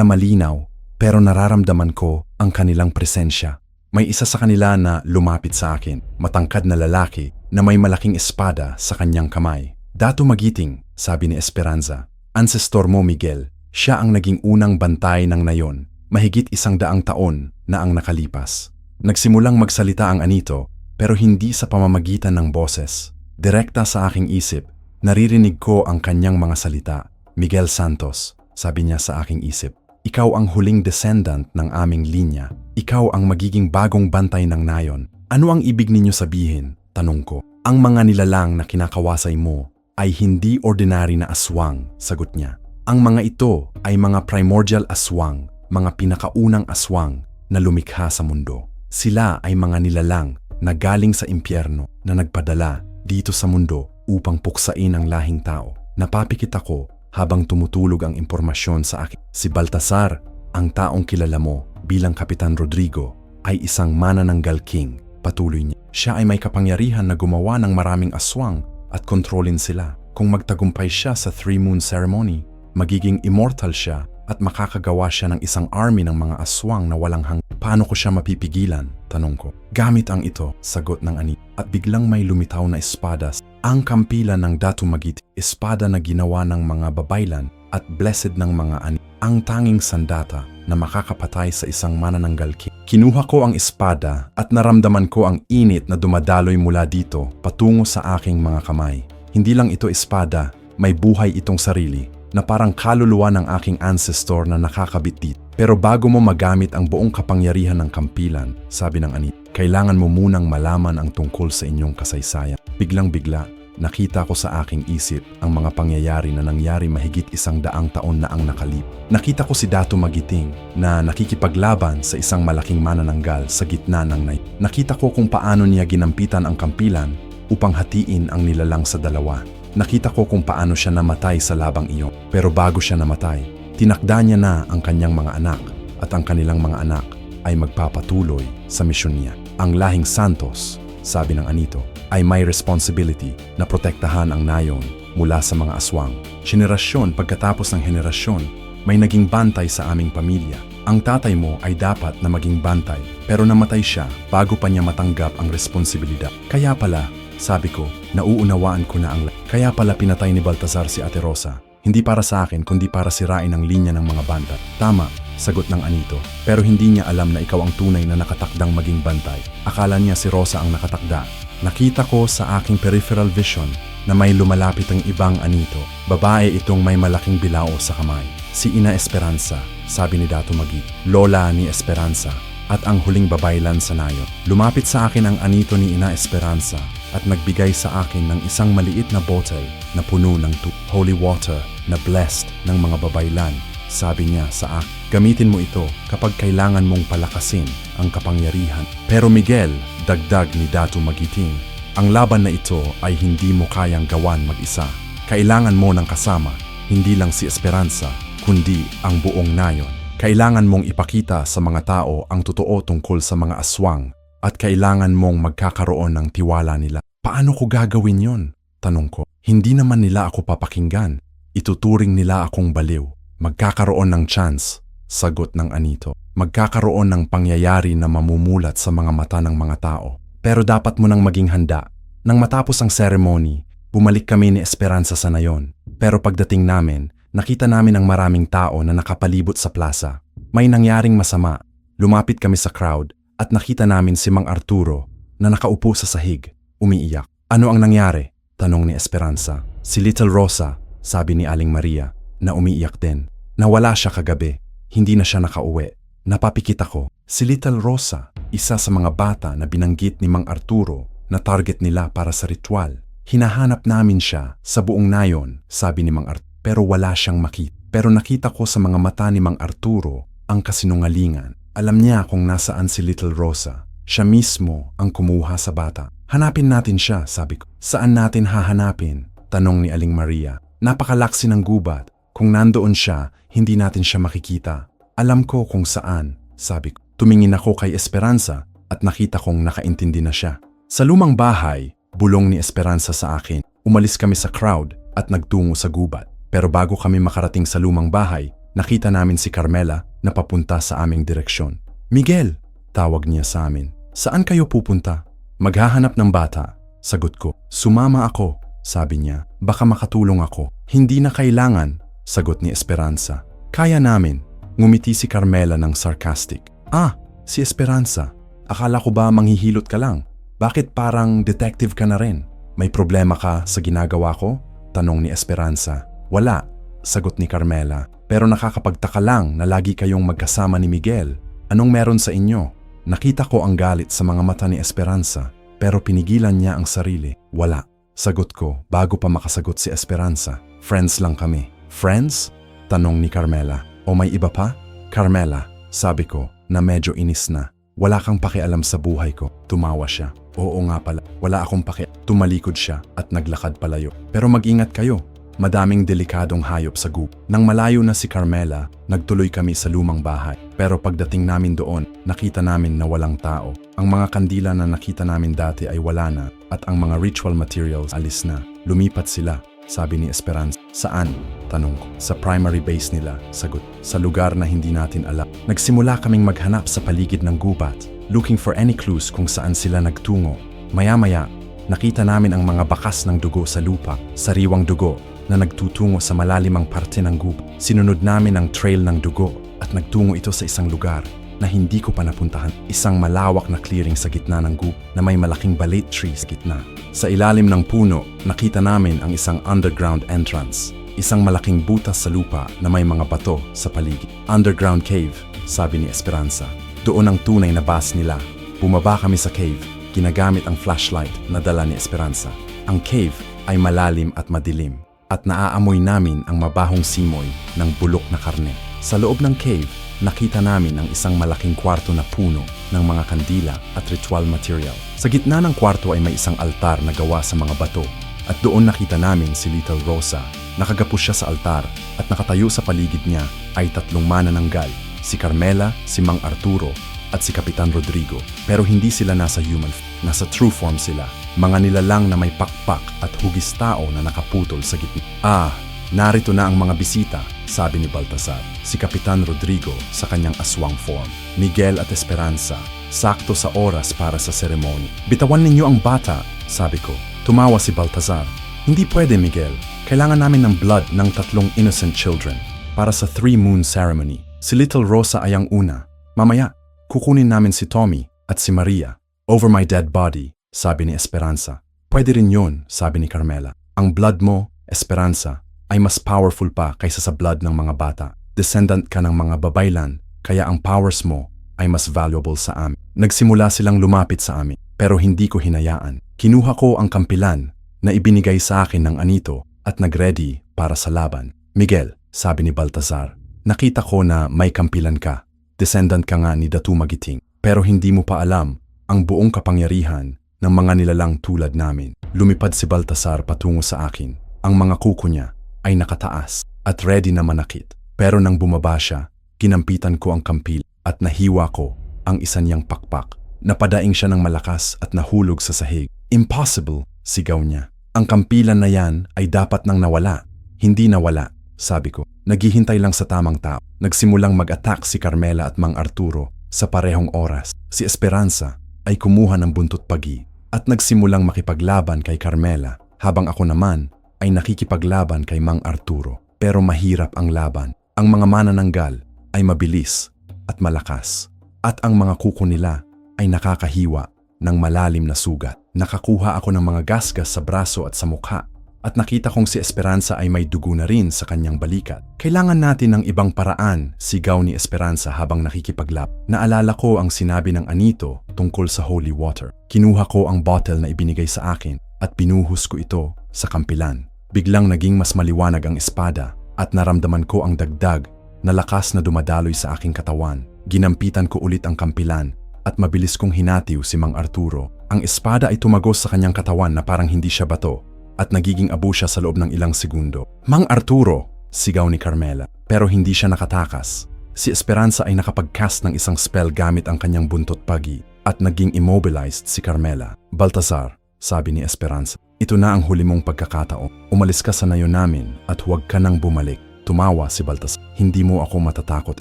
malinaw, pero nararamdaman ko ang kanilang presensya. May isa sa kanila na lumapit sa akin, matangkad na lalaki na may malaking espada sa kanyang kamay. Dato Magiting, sabi ni Esperanza. Ancestor mo, Miguel. Siya ang naging unang bantay ng nayon, mahigit 100 taon na ang nakalipas. Nagsimulang magsalita ang anito, pero hindi sa pamamagitan ng boses. Direkta sa aking isip, naririnig ko ang kanyang mga salita. Miguel Santos, sabi niya sa aking isip. Ikaw ang huling descendant ng aming linya. Ikaw ang magiging bagong bantay ng nayon. Ano ang ibig ninyo sabihin? Tanong ko. Ang mga nilalang na kinakawasay mo ay hindi ordinary na aswang, sagot niya. Ang mga ito ay mga primordial aswang, mga pinakaunang aswang na lumikha sa mundo. Sila ay mga nilalang na galing sa impyerno na nagpadala dito sa mundo upang puksain ang lahing tao. Napapikit ako habang tumutulog ang impormasyon sa akin. Si Baltasar, ang taong kilala mo bilang Kapitan Rodrigo, ay isang manananggal king. Patuloy niya. Siya ay may kapangyarihan na gumawa ng maraming aswang at kontrolin sila. Kung magtagumpay siya sa 3-moon ceremony, magiging immortal siya at makakagawa siya ng isang army ng mga aswang na walang hanggan. Paano ko siya mapipigilan? Tanong ko. Gamit ang ito, sagot ng ani. At biglang may lumitaw na espada. Ang kampilan ng Dato Magiting, espada na ginawa ng mga babaylan at blessed ng mga ani. Ang tanging sandata na makakapatay sa isang manananggal king. Kinuha ko ang espada at naramdaman ko ang init na dumadaloy mula dito patungo sa aking mga kamay. Hindi lang ito espada, may buhay itong sarili na parang kaluluwa ng aking ancestor na nakakabit dito. Pero bago mo magamit ang buong kapangyarihan ng kampilan, sabi ng anit, kailangan mo munang malaman ang tungkol sa inyong kasaysayan. Biglang-bigla, nakita ko sa aking isip ang mga pangyayari na nangyari mahigit 100 taon na ang nakalip. Nakita ko si Dato Magiting na nakikipaglaban sa isang malaking manananggal sa gitna ng night. Nakita ko kung paano niya ginampitan ang kampilan upang hatiin ang nilalang sa dalawa. Nakita ko kung paano siya namatay sa labang iyon. Pero bago siya namatay, tinakda niya na ang kanyang mga anak at ang kanilang mga anak ay magpapatuloy sa misyon niya. Ang lahing Santos, sabi ng anito, ay may responsibility na protektahan ang nayon mula sa mga aswang. Henerasyon pagkatapos ng henerasyon, may naging bantay sa aming pamilya. Ang tatay mo ay dapat na maging bantay pero namatay siya bago pa niya matanggap ang responsibilidad. Kaya pala, sabi ko, nauunawaan ko na ang kaya pala pinatay ni Baltasar si Ate Rosa. Hindi para sa akin, kundi para sirain ang linya ng mga bantay. Tama, sagot ng anito. Pero hindi niya alam na ikaw ang tunay na nakatakdang maging bantay. Akala niya si Rosa ang nakatakda. Nakita ko sa aking peripheral vision na may lumalapit ang ibang anito. Babae itong may malaking bilao sa kamay. Si Ina Esperanza, sabi ni Dato Magit. Lola ni Esperanza at ang huling babaylan sa nayon. Lumapit sa akin ang anito ni Ina Esperanza at nagbigay sa akin ng isang maliit na bottle na puno ng holy water na blessed ng mga babaylan. Sabi niya sa akin, gamitin mo ito kapag kailangan mong palakasin ang kapangyarihan. Pero Miguel, dagdag ni Dato Magiting, ang laban na ito ay hindi mo kayang gawan mag-isa. Kailangan mo ng kasama, hindi lang si Esperanza, kundi ang buong nayon. Kailangan mong ipakita sa mga tao ang totoo tungkol sa mga aswang at kailangan mong magkakaroon ng tiwala nila. Paano ko gagawin yon? Tanong ko. Hindi naman nila ako papakinggan. Ituturing nila akong baliw. Magkakaroon ng chance, sagot ng anito. Magkakaroon ng pangyayari na mamumulat sa mga mata ng mga tao. Pero dapat mo nang maging handa. Nang matapos ang ceremony, bumalik kami ni Esperanza sa nayon. Pero pagdating namin, nakita namin ang maraming tao na nakapalibot sa plaza. May nangyaring masama. Lumapit kami sa crowd at nakita namin si Mang Arturo na nakaupo sa sahig, umiiyak. Ano ang nangyari? Tanong ni Esperanza. Si Little Rosa, sabi ni Aling Maria, na umiiyak din. Nawala siya kagabi. Hindi na siya nakauwi. Napapikit ako. Si Little Rosa, isa sa mga bata na binanggit ni Mang Arturo na target nila para sa ritual. Hinahanap namin siya sa buong nayon, sabi ni Mang Arturo. Pero wala siyang makita. Pero nakita ko sa mga mata ni Mang Arturo ang kasinungalingan. Alam niya kung nasaan si Little Rosa. Siya mismo ang kumuha sa bata. Hanapin natin siya, sabi ko. Saan natin hahanapin? Tanong ni Aling Maria. Napakalaksi ng gubat. Kung nandoon siya, hindi natin siya makikita. Alam ko kung saan, sabi ko. Tumingin ako kay Esperanza at nakita kong nakaintindi na siya. Sa lumang bahay, bulong ni Esperanza sa akin. Umalis kami sa crowd at nagtungo sa gubat. Pero bago kami makarating sa lumang bahay, nakita namin si Carmela na papunta sa aming direksyon. "Miguel!" tawag niya sa amin. "Saan kayo pupunta?" "Maghahanap ng bata," sagot ko. "Sumama ako," sabi niya. "Baka makatulong ako." "Hindi na kailangan," sagot ni Esperanza. "Kaya namin." Ngumiti si Carmela ng sarcastic. "Ah, si Esperanza. Akala ko ba manghihilot ka lang? Bakit parang detective ka na rin? May problema ka sa ginagawa ko?" tanong ni Esperanza. "Wala," sagot ni Carmela. "Pero nakakapagtaka lang na lagi kayong magkasama ni Miguel. Anong meron sa inyo?" Nakita ko ang galit sa mga mata ni Esperanza, pero pinigilan niya ang sarili. "Wala," sagot ko bago pa makasagot si Esperanza. "Friends lang kami." "Friends?" tanong ni Carmela. "O may iba pa?" "Carmela," sabi ko na medyo inis na. "Wala kang pakialam sa buhay ko." Tumawa siya. "Oo nga pala, wala akong Tumalikod siya at naglakad palayo. "Pero mag-ingat kayo. Madaming delikadong hayop sa gubat." Nang malayo na si Carmela, nagtuloy kami sa lumang bahay. Pero pagdating namin doon, nakita namin na walang tao. Ang mga kandila na nakita namin dati ay wala na at ang mga ritual materials alis na. "Lumipat sila," sabi ni Esperanza. "Saan?" tanong ko. "Sa primary base nila," sagot. "Sa lugar na hindi natin alam." Nagsimula kaming maghanap sa paligid ng gubat, looking for any clues kung saan sila nagtungo. Maya-maya, nakita namin ang mga bakas ng dugo sa lupa, sariwang dugo na nagtutungo sa malalimang parte ng gubat. Sinunod namin ang trail ng dugo at nagtungo ito sa isang lugar na hindi ko pa napuntahan. Isang malawak na clearing sa gitna ng gubat na may malaking balete tree sa gitna. Sa ilalim ng puno, nakita namin ang isang underground entrance. Isang malaking butas sa lupa na may mga bato sa paligid. "Underground cave," sabi ni Esperanza. Doon ang tunay na base nila. Bumaba kami sa cave, ginagamit ang flashlight na dala ni Esperanza. Ang cave ay malalim at madilim, at naaamoy namin ang mabahong simoy ng bulok na karne. Sa loob ng cave, nakita namin ang isang malaking kwarto na puno ng mga kandila at ritual material. Sa gitna ng kwarto ay may isang altar na gawa sa mga bato, at doon nakita namin si Little Rosa. Nakagapos siya sa altar at nakatayo sa paligid niya ay 3 manananggal, si Carmela, si Mang Arturo at si Kapitan Rodrigo. Pero hindi sila nasa human nasa true form sila. Mga nilalang na may pakpak at hugis tao na nakaputol sa gitna. "Ah, narito na ang mga bisita," sabi ni Baltasar. Si Kapitan Rodrigo sa kanyang aswang form. "Miguel at Esperanza, sakto sa oras para sa seremonya." "Bitawan ninyo ang bata," sabi ko. Tumawa si Baltasar. "Hindi pwede, Miguel. Kailangan namin ng blood ng 3 innocent children para sa 3-moon ceremony. Si Little Rosa ay ang una. Mamaya, kukunin namin si Tommy at si Maria." "Over my dead body," sabi ni Esperanza. "Pwede rin yun," sabi ni Carmela. "Ang blood mo, Esperanza, ay mas powerful pa kaysa sa blood ng mga bata. Descendant ka ng mga babaylan, kaya ang powers mo ay mas valuable sa amin." Nagsimula silang lumapit sa amin, pero hindi ko hinayaan. Kinuha ko ang kampilan na ibinigay sa akin ng anito at nagready para sa laban. "Miguel," sabi ni Baltasar, "nakita ko na may kampilan ka. Descendant ka nga ni Datu Magiting, pero hindi mo pa alam ang buong kapangyarihan ng mga nilalang tulad namin." Lumipad si Baltasar patungo sa akin. Ang mga kuko niya ay nakataas at ready na manakit. Pero nang bumaba siya, kinampitan ko ang kampil at nahiwa ko ang isa niyang pakpak. Napadaing siya ng malakas at nahulog sa sahig. "Impossible!" sigaw niya. "Ang kampilan na yan ay dapat nang nawala." "Hindi nawala," sabi ko. "Naghihintay lang sa tamang tao." Nagsimulang mag-attack si Carmela at Mang Arturo sa parehong oras. Si Esperanza ay kumuha ng buntot pagi at nagsimulang makipaglaban kay Carmela, habang ako naman ay nakikipaglaban kay Mang Arturo. Pero mahirap ang laban. Ang mga manananggal ay mabilis at malakas, at ang mga kuko nila ay nakakahiwa ng malalim na sugat. Nakakuha ako ng mga gasgas sa braso at sa mukha, at nakita kong si Esperanza ay may dugo na rin sa kanyang balikat. "Kailangan natin ng ibang paraan," sigaw ni Esperanza habang nakikipaglap. Naalala ko ang sinabi ng anito tungkol sa holy water. Kinuha ko ang bottle na ibinigay sa akin at binuhos ko ito sa kampilan. Biglang naging mas maliwanag ang espada at naramdaman ko ang dagdag na lakas na dumadaloy sa aking katawan. Ginampitan ko ulit ang kampilan at mabilis kong hinatiw si Mang Arturo. Ang espada ay tumagos sa kanyang katawan na parang hindi siya bato, at nagiging abo siya sa loob ng ilang segundo. "Mang Arturo!" sigaw ni Carmela, pero hindi siya nakatakas. Si Esperanza ay nakapag-cast ng isang spell gamit ang kanyang buntot pagi at naging immobilized si Carmela. "Baltasar," sabi ni Esperanza. Ito na ang huli mong pagkakataon. Umalis ka sa nayon namin at huwag ka nang bumalik. Tumawa si Baltasar. Hindi mo ako matatakot,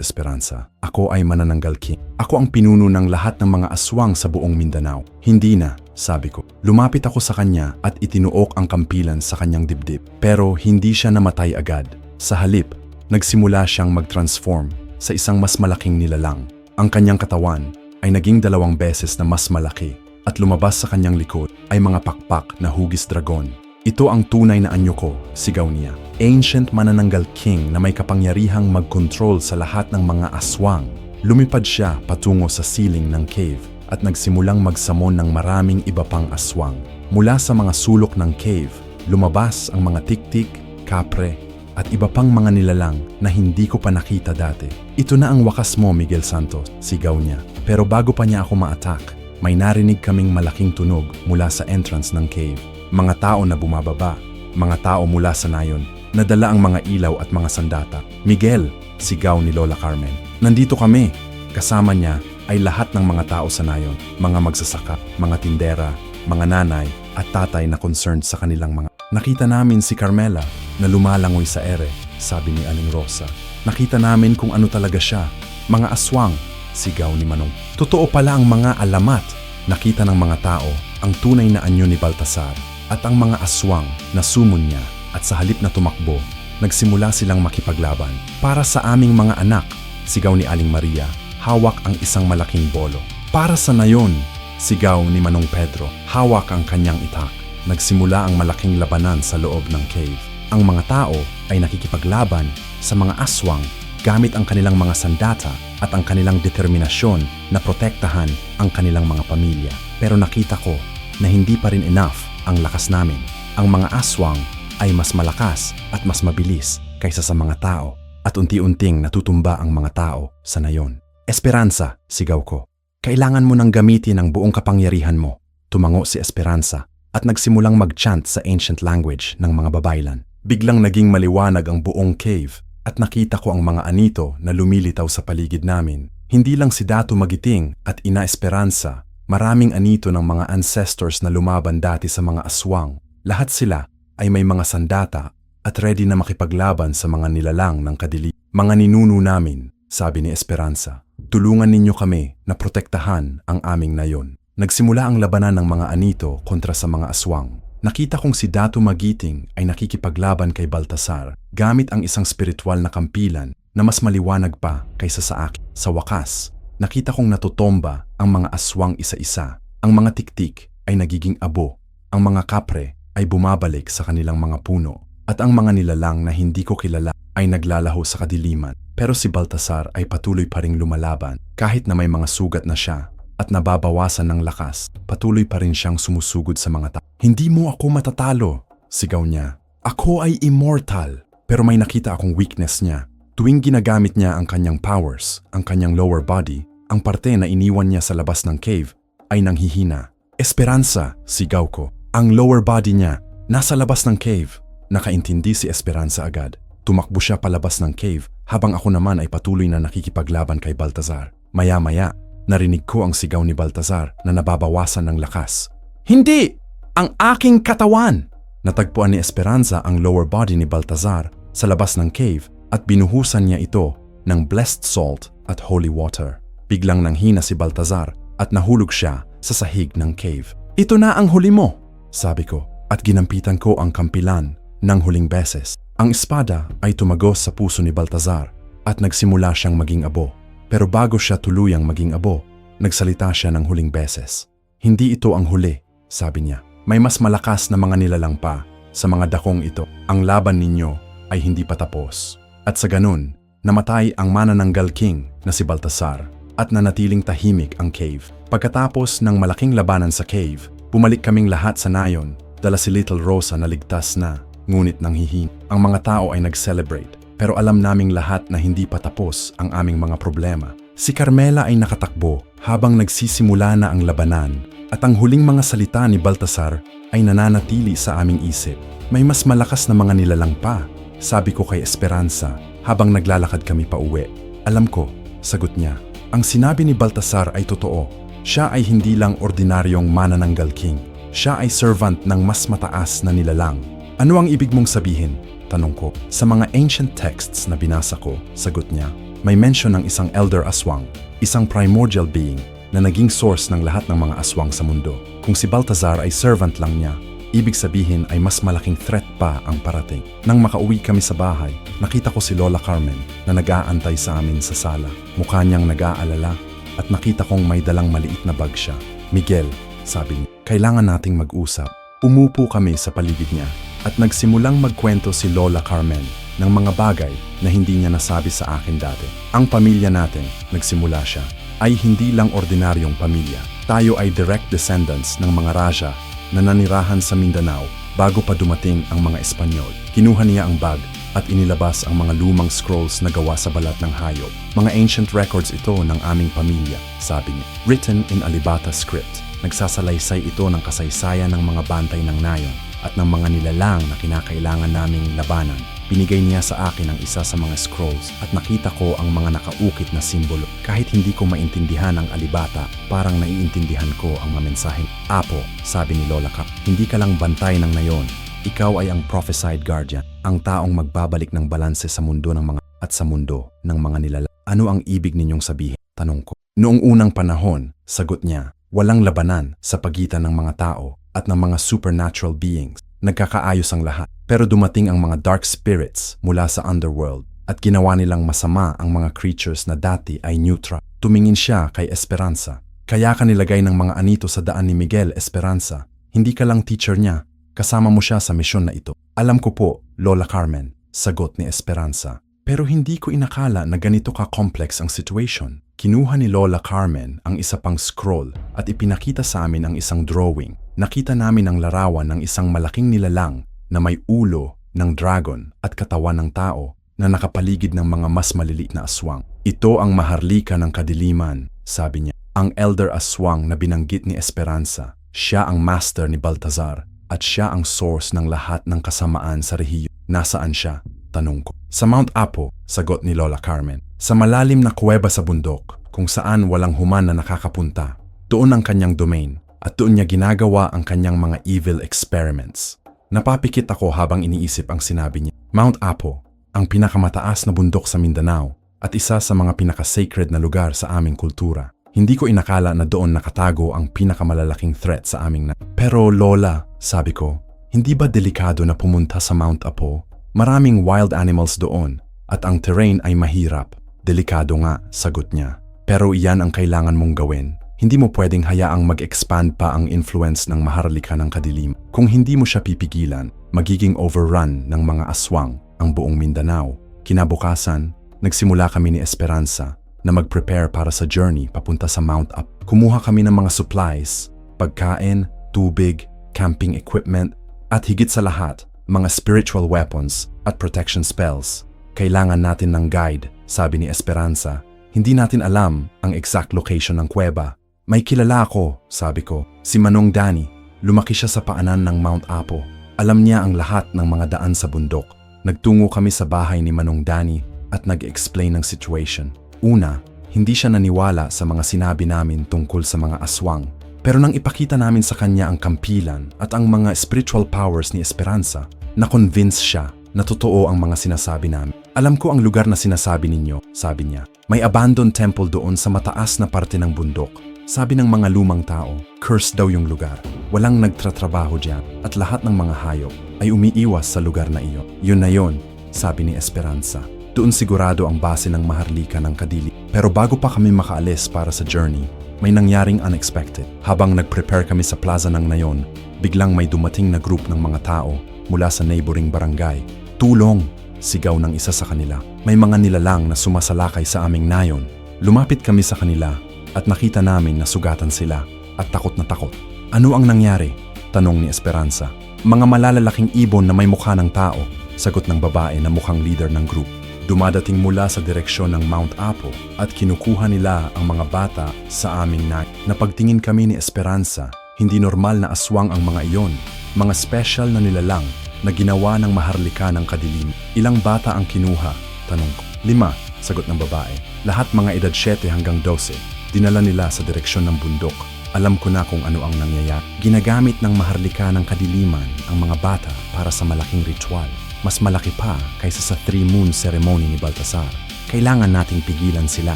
Esperanza. Ako ay manananggal king. Ako ang pinuno ng lahat ng mga aswang sa buong Mindanao. Hindi na, sabi ko. Lumapit ako sa kanya at itinuok ang kampilan sa kanyang dibdib. Pero hindi siya namatay agad. Sa halip, nagsimula siyang mag-transform sa isang mas malaking nilalang. Ang kanyang katawan ay naging 2 beses na mas malaki at lumabas sa kanyang likod ay mga pakpak na hugis dragon. Ito ang tunay na anyo ko, sigaw niya. Ancient manananggal king na may kapangyarihang mag-control sa lahat ng mga aswang. Lumipad siya patungo sa ceiling ng cave at nagsimulang magsamon ng maraming iba pang aswang. Mula sa mga sulok ng cave, lumabas ang mga tiktik, kapre, at iba pang mga nilalang na hindi ko pa nakita dati. Ito na ang wakas mo, Miguel Santos, sigaw niya. Pero bago pa niya ako ma-attack, may narinig kaming malaking tunog mula sa entrance ng cave. Mga tao na bumababa, mga tao mula sa nayon, nadala ang mga ilaw at mga sandata. Miguel, sigaw ni Lola Carmen. Nandito kami. Kasama niya ay lahat ng mga tao sa nayon, mga magsasaka, mga tindera, mga nanay at tatay na concerned sa kanilang mga. Nakita namin si Carmela na lumalangoy sa ere, sabi ni Aling Rosa. Nakita namin kung ano talaga siya. Mga aswang, sigaw ni Manong. Totoo pala ang mga alamat. Nakita ng mga tao ang tunay na anyo ni Baltasar at ang mga aswang na sumon niya at sa halip na tumakbo, nagsimula silang makipaglaban. Para sa aming mga anak, sigaw ni Aling Maria, hawak ang isang malaking bolo. Para sa nayon, sigaw ni Manong Pedro, hawak ang kanyang itak. Nagsimula ang malaking labanan sa loob ng cave. Ang mga tao ay nakikipaglaban sa mga aswang gamit ang kanilang mga sandata at ang kanilang determinasyon na protektahan ang kanilang mga pamilya. Pero nakita ko na hindi pa rin enough ang lakas namin. Ang mga aswang ay mas malakas at mas mabilis kaysa sa mga tao at unti-unting natutumba ang mga tao sa nayon. Esperanza, sigaw ko. Kailangan mo nang gamitin ang buong kapangyarihan mo. Tumango si Esperanza at nagsimulang mag-chant sa ancient language ng mga babaylan. Biglang naging maliwanag ang buong cave at nakita ko ang mga anito na lumilitaw sa paligid namin. Hindi lang si Dato Magiting at Ina Esperanza, maraming anito ng mga ancestors na lumaban dati sa mga aswang. Lahat sila ay may mga sandata at ready na makipaglaban sa mga nilalang ng kadili. Mga ninuno namin, sabi ni Esperanza, tulungan ninyo kami na protektahan ang aming nayon. Nagsimula ang labanan ng mga anito kontra sa mga aswang. Nakita kong si Dato Magiting ay nakikipaglaban kay Baltasar gamit ang isang spiritual na kampilan na mas maliwanag pa kaysa sa akin. Sa wakas, nakita kong natutomba ang mga aswang isa-isa. Ang mga tiktik ay nagiging abo. Ang mga kapre ay bumabalik sa kanilang mga puno. At ang mga nilalang na hindi ko kilala ay naglalaho sa kadiliman. Pero si Baltasar ay patuloy pa ring lumalaban. Kahit na may mga sugat na siya at nababawasan ng lakas, patuloy pa rin siyang sumusugod sa mga tao. Hindi mo ako matatalo, sigaw niya. Ako ay immortal. Pero may nakita akong weakness niya. Tuwing ginagamit niya ang kanyang powers, ang kanyang lower body, ang parte na iniwan niya sa labas ng cave ay nanghihina. Esperanza, sigaw ko. Ang lower body niya nasa labas ng cave. Nakaintindi si Esperanza agad. Tumakbo siya palabas ng cave habang ako naman ay patuloy na nakikipaglaban kay Baltasar. Maya-maya, narinig ko ang sigaw ni Baltasar na nababawasan ng lakas. Hindi! Ang aking katawan! Natagpuan ni Esperanza ang lower body ni Baltasar sa labas ng cave at binuhusan niya ito ng blessed salt at holy water. Biglang nanghina si Baltasar at nahulog siya sa sahig ng cave. Ito na ang huli mo, sabi ko, at ginampitan ko ang kampilan ng huling beses. Ang espada ay tumagos sa puso ni Baltasar at nagsimula siyang maging abo. Pero bago siya tuluyang maging abo, nagsalita siya ng huling beses. Hindi ito ang huli, sabi niya. May mas malakas na mga nilalang pa sa mga dakong ito. Ang laban ninyo ay hindi pa tapos. At sa ganun, namatay ang manananggal king na si Baltasar at nanatiling tahimik ang cave. Pagkatapos ng malaking labanan sa cave, bumalik kaming lahat sa nayon, dala si Little Rosa na ligtas na, ngunit nanghihin. Ang mga tao ay nag-celebrate, pero alam naming lahat na hindi pa tapos ang aming mga problema. Si Carmela ay nakatakbo habang nagsisimula na ang labanan, at ang huling mga salita ni Baltasar ay nananatili sa aming isip. May mas malakas na mga nilalang pa, sabi ko kay Esperanza habang naglalakad kami pa uwi. Alam ko, sagot niya. Ang sinabi ni Baltasar ay totoo. Siya ay hindi lang ordinaryong manananggal king. Siya ay servant ng mas mataas na nilalang. Ano ang ibig mong sabihin? Tanong ko. Sa mga ancient texts na binasa ko, sagot niya, may mention ng isang elder aswang, isang primordial being na naging source ng lahat ng mga aswang sa mundo. Kung si Baltazar ay servant lang niya, ibig sabihin ay mas malaking threat pa ang parating. Nang makauwi kami sa bahay, nakita ko si Lola Carmen na nag-aantay sa amin sa sala. Mukha niyang nag-aalala at nakita kong may dalang maliit na bag siya. Miguel, sabi niya, kailangan nating mag-usap. Umupo kami sa paligid niya at nagsimulang magkwento si Lola Carmen ng mga bagay na hindi niya nasabi sa akin dati. Ang pamilya natin, nagsimula siya, ay hindi lang ordinaryong pamilya. Tayo ay direct descendants ng mga raja na nanirahan sa Mindanao bago pa dumating ang mga Espanyol. Kinuha niya ang bag at inilabas ang mga lumang scrolls na gawa sa balat ng hayop. Mga ancient records ito ng aming pamilya, sabi niya. Written in Alibata script, nagsasalaysay ito ng kasaysayan ng mga bantay ng nayon at ng mga nilalang na kinakailangan naming labanan. Binigay niya sa akin ang isa sa mga scrolls at nakita ko ang mga nakaukit na simbolo. Kahit hindi ko maintindihan ang alibata, parang naiintindihan ko ang mga mensahe. Apo, sabi ni Lola Cap, hindi ka lang bantay ng nayon. Ikaw ay ang prophesied guardian, ang taong magbabalik ng balanse sa mundo ng mga at sa mundo ng mga nilalang. Ano ang ibig ninyong sabihin? Tanong ko. Noong unang panahon, sagot niya, walang labanan sa pagitan ng mga tao at ng mga supernatural beings. Nagkakaayos ang lahat. Pero dumating ang mga dark spirits mula sa underworld at ginawa nilang masama ang mga creatures na dati ay neutral. Tumingin siya kay Esperanza. Kaya ka nilagay ng mga anito sa daan ni Miguel, Esperanza. Hindi ka lang teacher niya. Kasama mo siya sa misyon na ito. Alam ko po, Lola Carmen, sagot ni Esperanza. Pero hindi ko inakala na ganito ka-complex ang situation. Kinuha ni Lola Carmen ang isa pang scroll at ipinakita sa amin ang isang drawing. Nakita namin ang larawan ng isang malaking nilalang na may ulo ng dragon at katawan ng tao na nakapaligid ng mga mas maliliit na aswang. Ito ang maharlika ng kadiliman, sabi niya. Ang elder aswang na binanggit ni Esperanza, siya ang master ni Baltazar at siya ang source ng lahat ng kasamaan sa rehiyon. Nasaan siya? Tanong ko. Sa Mount Apo, sagot ni Lola Carmen. Sa malalim na kuweba sa bundok, kung saan walang human na nakakapunta. Doon ang kanyang domain at doon niya ginagawa ang kanyang mga evil experiments. Napapikit ako habang iniisip ang sinabi niya. Mount Apo, ang pinakamataas na bundok sa Mindanao at isa sa mga pinaka-sacred na lugar sa aming kultura. Hindi ko inakala na doon nakatago ang pinakamalalaking threat sa aming Pero Lola, sabi ko, hindi ba delikado na pumunta sa Mount Apo? Maraming wild animals doon at ang terrain ay mahirap. Delikado nga, sagot niya. Pero iyan ang kailangan mong gawin. Hindi mo pwedeng hayaang mag-expand pa ang influence ng maharlika ng kadilim. Kung hindi mo siya pipigilan, magiging overrun ng mga aswang ang buong Mindanao. Kinabukasan, nagsimula kami ni Esperanza na mag-prepare para sa journey papunta sa Mount Up. Kumuha kami ng mga supplies, pagkain, tubig, camping equipment, at higit sa lahat, mga spiritual weapons at protection spells. Kailangan natin ng guide, sabi ni Esperanza. Hindi natin alam ang exact location ng kuweba. May kilala ako, sabi ko, si Manong Danny. Lumaki siya sa paanan ng Mount Apo. Alam niya ang lahat ng mga daan sa bundok. Nagtungo kami sa bahay ni Manong Danny at nag-explain ng situation. Una, hindi siya naniwala sa mga sinabi namin tungkol sa mga aswang. Pero nang ipakita namin sa kanya ang kampilan at ang mga spiritual powers ni Esperanza, na-convince siya na totoo ang mga sinasabi namin. Alam ko ang lugar na sinasabi ninyo, sabi niya. May abandoned temple doon sa mataas na parte ng bundok. Sabi ng mga lumang tao, cursed daw yung lugar. Walang nagtratrabaho diyan at lahat ng mga hayop ay umiiwas sa lugar na iyon. Yun na yun, sabi ni Esperanza. Doon sigurado ang base ng maharlika ng kadili. Pero bago pa kami makaalis para sa journey, may nangyaring unexpected. Habang nag-prepare kami sa plaza ng nayon, biglang may dumating na group ng mga tao mula sa neighboring barangay. Tulong! Sigaw ng isa sa kanila. May mga nilalang na sumasalakay sa aming nayon. Lumapit kami sa kanila at nakita namin na sugatan sila at takot na takot. Ano ang nangyari? Tanong ni Esperanza. Mga malalalaking ibon na may mukha ng tao, sagot ng babae na mukhang leader ng group. Dumadating mula sa direksyon ng Mount Apo at kinukuha nila ang mga bata sa aming Napagtingin kami ni Esperanza, hindi normal na aswang ang mga iyon, mga special na nilalang na ginawa ng maharlika ng kadilim. Ilang bata ang kinuha? Tanong ko. 5, sagot ng babae. Lahat mga edad 7 hanggang 12. Dinala nila sa direksyon ng bundok. Alam ko na kung ano ang nangyayari. Ginagamit ng maharlika ng kadiliman ang mga bata para sa malaking ritual. Mas malaki pa kaysa sa 3-moon ceremony ni Baltasar. Kailangan nating pigilan sila,